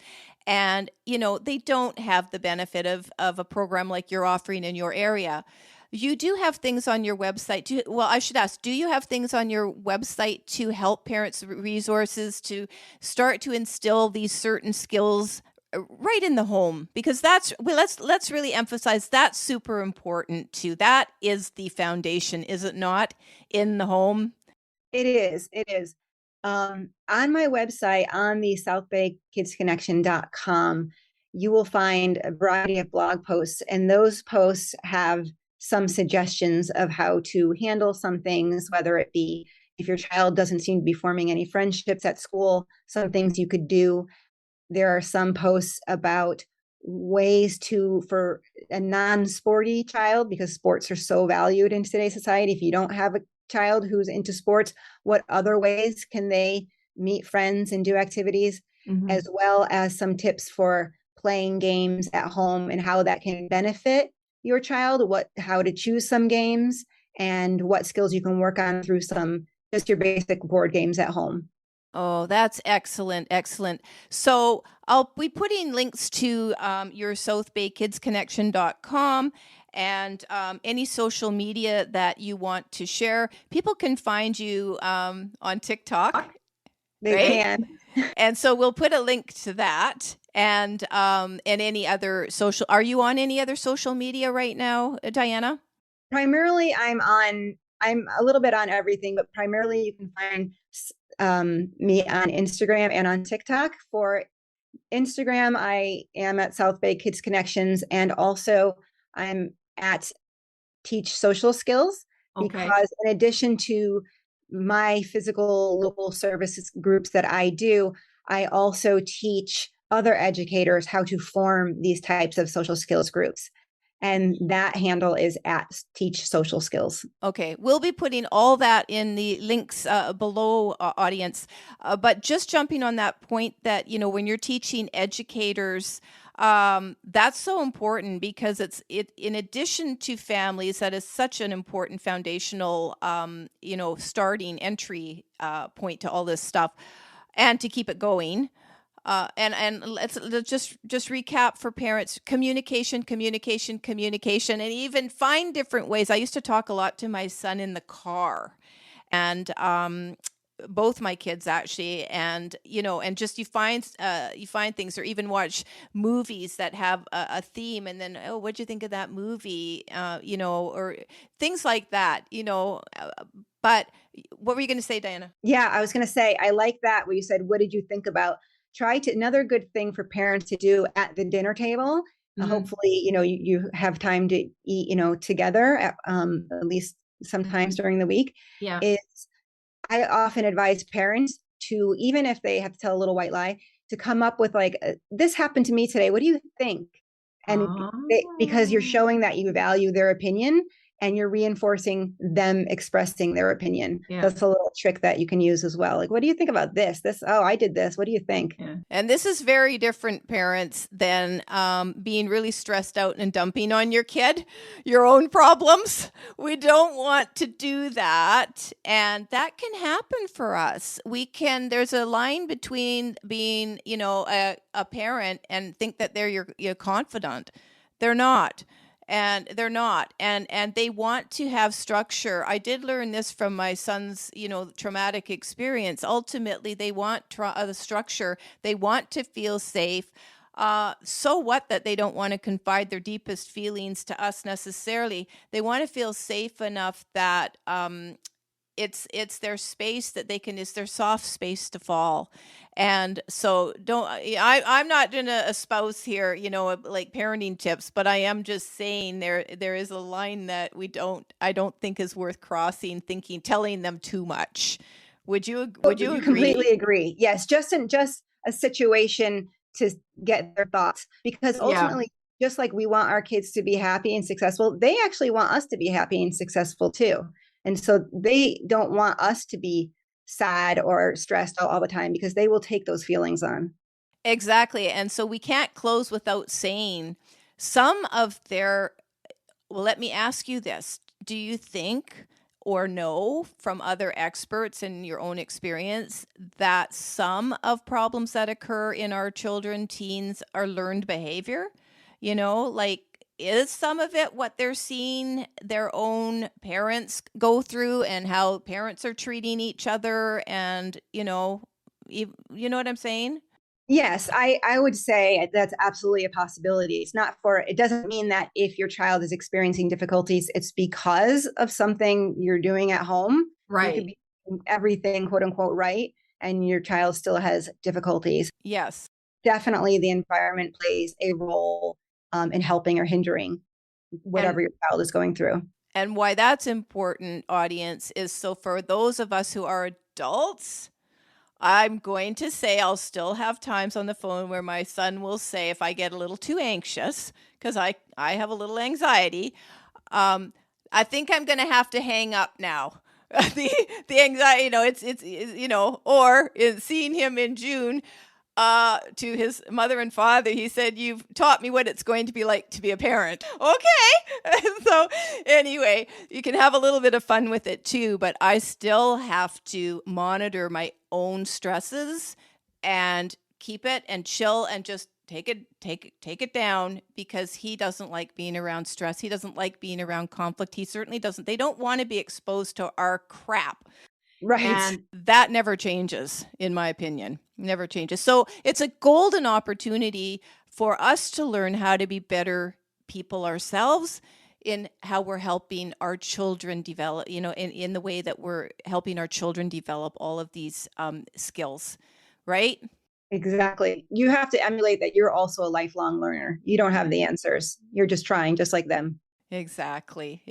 Speaker 3: and they don't have the benefit of a program like you're offering in your area. You do have things on your website. I should ask, do you have things on your website to help parents, resources to start to instill these certain skills right in the home? Because let's really emphasize that's super important too. That is the foundation, is it not, in the home?
Speaker 2: It is. On my website, on the southbaykidsconnection.com, you will find a variety of blog posts, and those posts have some suggestions of how to handle some things, whether it be if your child doesn't seem to be forming any friendships at school, some things you could do. There are some posts about ways for a non-sporty child, because sports are so valued in today's society. If you don't have a child who's into sports, what other ways can they meet friends and do activities, as well as some tips for playing games at home and how that can benefit your child, how to choose some games, and what skills you can work on through just your basic board games at home.
Speaker 3: Oh, that's excellent. Excellent. So I'll be putting links to your southbaykidsconnection.com and any social media that you want to share. People can find you on TikTok.
Speaker 2: They
Speaker 3: right?
Speaker 2: can.
Speaker 3: And so we'll put a link to that, and any other social. Are you on any other social media right now, Diana?
Speaker 2: Primarily, I'm a little bit on everything, but primarily you can find me on Instagram and on TikTok. For Instagram, I am at South Bay Kids Connections, and also I'm at Teach Social Skills, because in addition to my physical local services groups that I do, I also teach other educators how to form these types of social skills groups. And that handle is at Teach Social Skills. Okay.
Speaker 3: We'll be putting all that in the links below, audience. But just jumping on that point that, when you're teaching educators, that's so important, because it in addition to families, that is such an important foundational, starting entry point to all this stuff, and to keep it going. And let's just recap for parents: communication, and even find different ways. I used to talk a lot to my son in the car, and both my kids actually, and and just you find things, or even watch movies that have a theme, and then, oh, what'd you think of that movie, or things like that, but what were you going to say, Diana?
Speaker 2: Yeah, I was going to say, I like that where you said, what did you think about? Another good thing for parents to do at the dinner table. Hopefully, you have time to eat, together at least sometimes during the week.
Speaker 4: Yeah.
Speaker 2: I often advise parents to, even if they have to tell a little white lie, to come up with this happened to me today. What do you think? And because you're showing that you value their opinion, and you're reinforcing them expressing their opinion.
Speaker 4: Yeah.
Speaker 2: That's a little trick that you can use as well. Like, what do you think about this? Oh, I did this. What do you think?
Speaker 4: Yeah.
Speaker 3: And this is very different, parents, than being really stressed out and dumping on your kid your own problems. We don't want to do that. And that can happen for us. There's a line between being, a parent and think that they're your confidant. They're not. And they're not. And they want to have structure. I did learn this from my son's, traumatic experience. Ultimately, they want the structure. They want to feel safe. So what that they don't want to confide their deepest feelings to us necessarily. They want to feel safe enough that it's their space that it's their soft space to fall. And so I'm not going to espouse here, like parenting tips, but I am just saying there is a line that I don't think is worth crossing, telling them too much. Would you agree?
Speaker 2: Completely agree. Yes. Just a situation to get their thoughts, because ultimately, just like we want our kids to be happy and successful, they actually want us to be happy and successful too. And so they don't want us to be sad or stressed out all the time, because they will take those feelings on.
Speaker 3: Exactly. And so we can't close without saying some of their, well, let me ask you this. Do you think or know from other experts in your own experience that some of problems that occur in our children, teens, are learned behavior? Is some of it what they're seeing their own parents go through and how parents are treating each other? And, you know what I'm saying?
Speaker 2: Yes, I would say that's absolutely a possibility. It doesn't mean that if your child is experiencing difficulties, it's because of something you're doing at home.
Speaker 4: Right.
Speaker 2: You could be doing everything, quote unquote, right, and your child still has difficulties.
Speaker 3: Yes.
Speaker 2: Definitely the environment plays a role in helping or hindering whatever your child is going through.
Speaker 3: And why that's important, audience, is so for those of us who are adults, I'm going to say I'll still have times on the phone where my son will say, if I get a little too anxious, because I have a little anxiety, I think I'm going to have to hang up now. the anxiety, or in seeing him in June, to his mother and father, he said, "You've taught me what it's going to be like to be a parent." Okay. So anyway, you can have a little bit of fun with it too, but I still have to monitor my own stresses and keep it and chill and just take it down, because he doesn't like being around stress. He doesn't like being around conflict. He certainly doesn't. They don't want to be exposed to our crap.
Speaker 2: Right.
Speaker 3: And that never changes, in my opinion. Never changes. So it's a golden opportunity for us to learn how to be better people ourselves in how we're helping our children develop, in the way that we're helping our children develop all of these skills, right?
Speaker 2: Exactly. You have to emulate that you're also a lifelong learner. You don't have the answers. You're just trying, just like them.
Speaker 3: Exactly.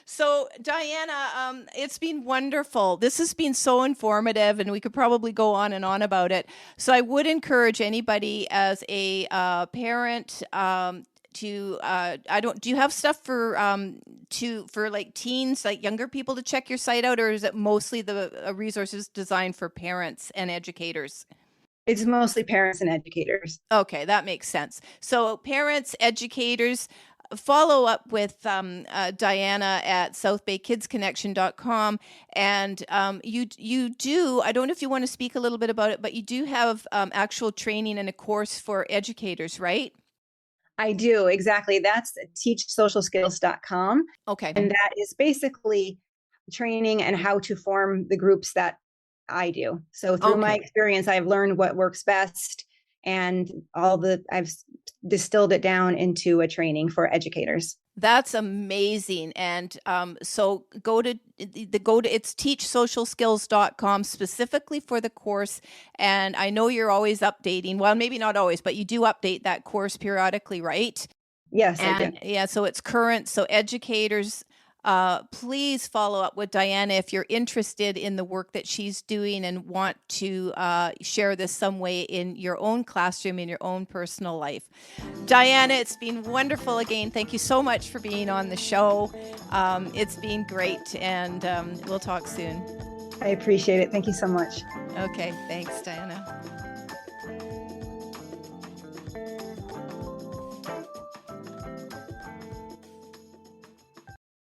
Speaker 3: So, Diana, it's been wonderful. This has been so informative, and we could probably go on and on about it. So I would encourage anybody as a parent do you have stuff for like teens, like younger people, to check your site out, or is it mostly the resources designed for parents and educators?
Speaker 2: It's mostly parents and educators.
Speaker 3: Okay, that makes sense. So parents, educators, follow up with Diana at southbaykidsconnection.com. And you do, I don't know if you want to speak a little bit about it, but you do have actual training and a course for educators, right?
Speaker 2: I do, exactly. That's teachsocialskills.com.
Speaker 3: Okay.
Speaker 2: And that is basically training and how to form the groups that I do. So through my experience, I've learned what works best, and I've distilled it down into a training for educators.
Speaker 3: That's amazing. And so it's teachsocialskills.com specifically for the course. And I know you're always updating. Well, maybe not always, but you do update that course periodically, right?
Speaker 2: Yes, I do.
Speaker 3: Yeah, so it's current. So educators, please follow up with Diana if you're interested in the work that she's doing and want to share this some way in your own classroom, in your own personal life. Diana, it's been wonderful again. Thank you so much for being on the show. It's been great, and we'll talk soon.
Speaker 2: I appreciate it. Thank you so much.
Speaker 3: Okay, thanks, Diana.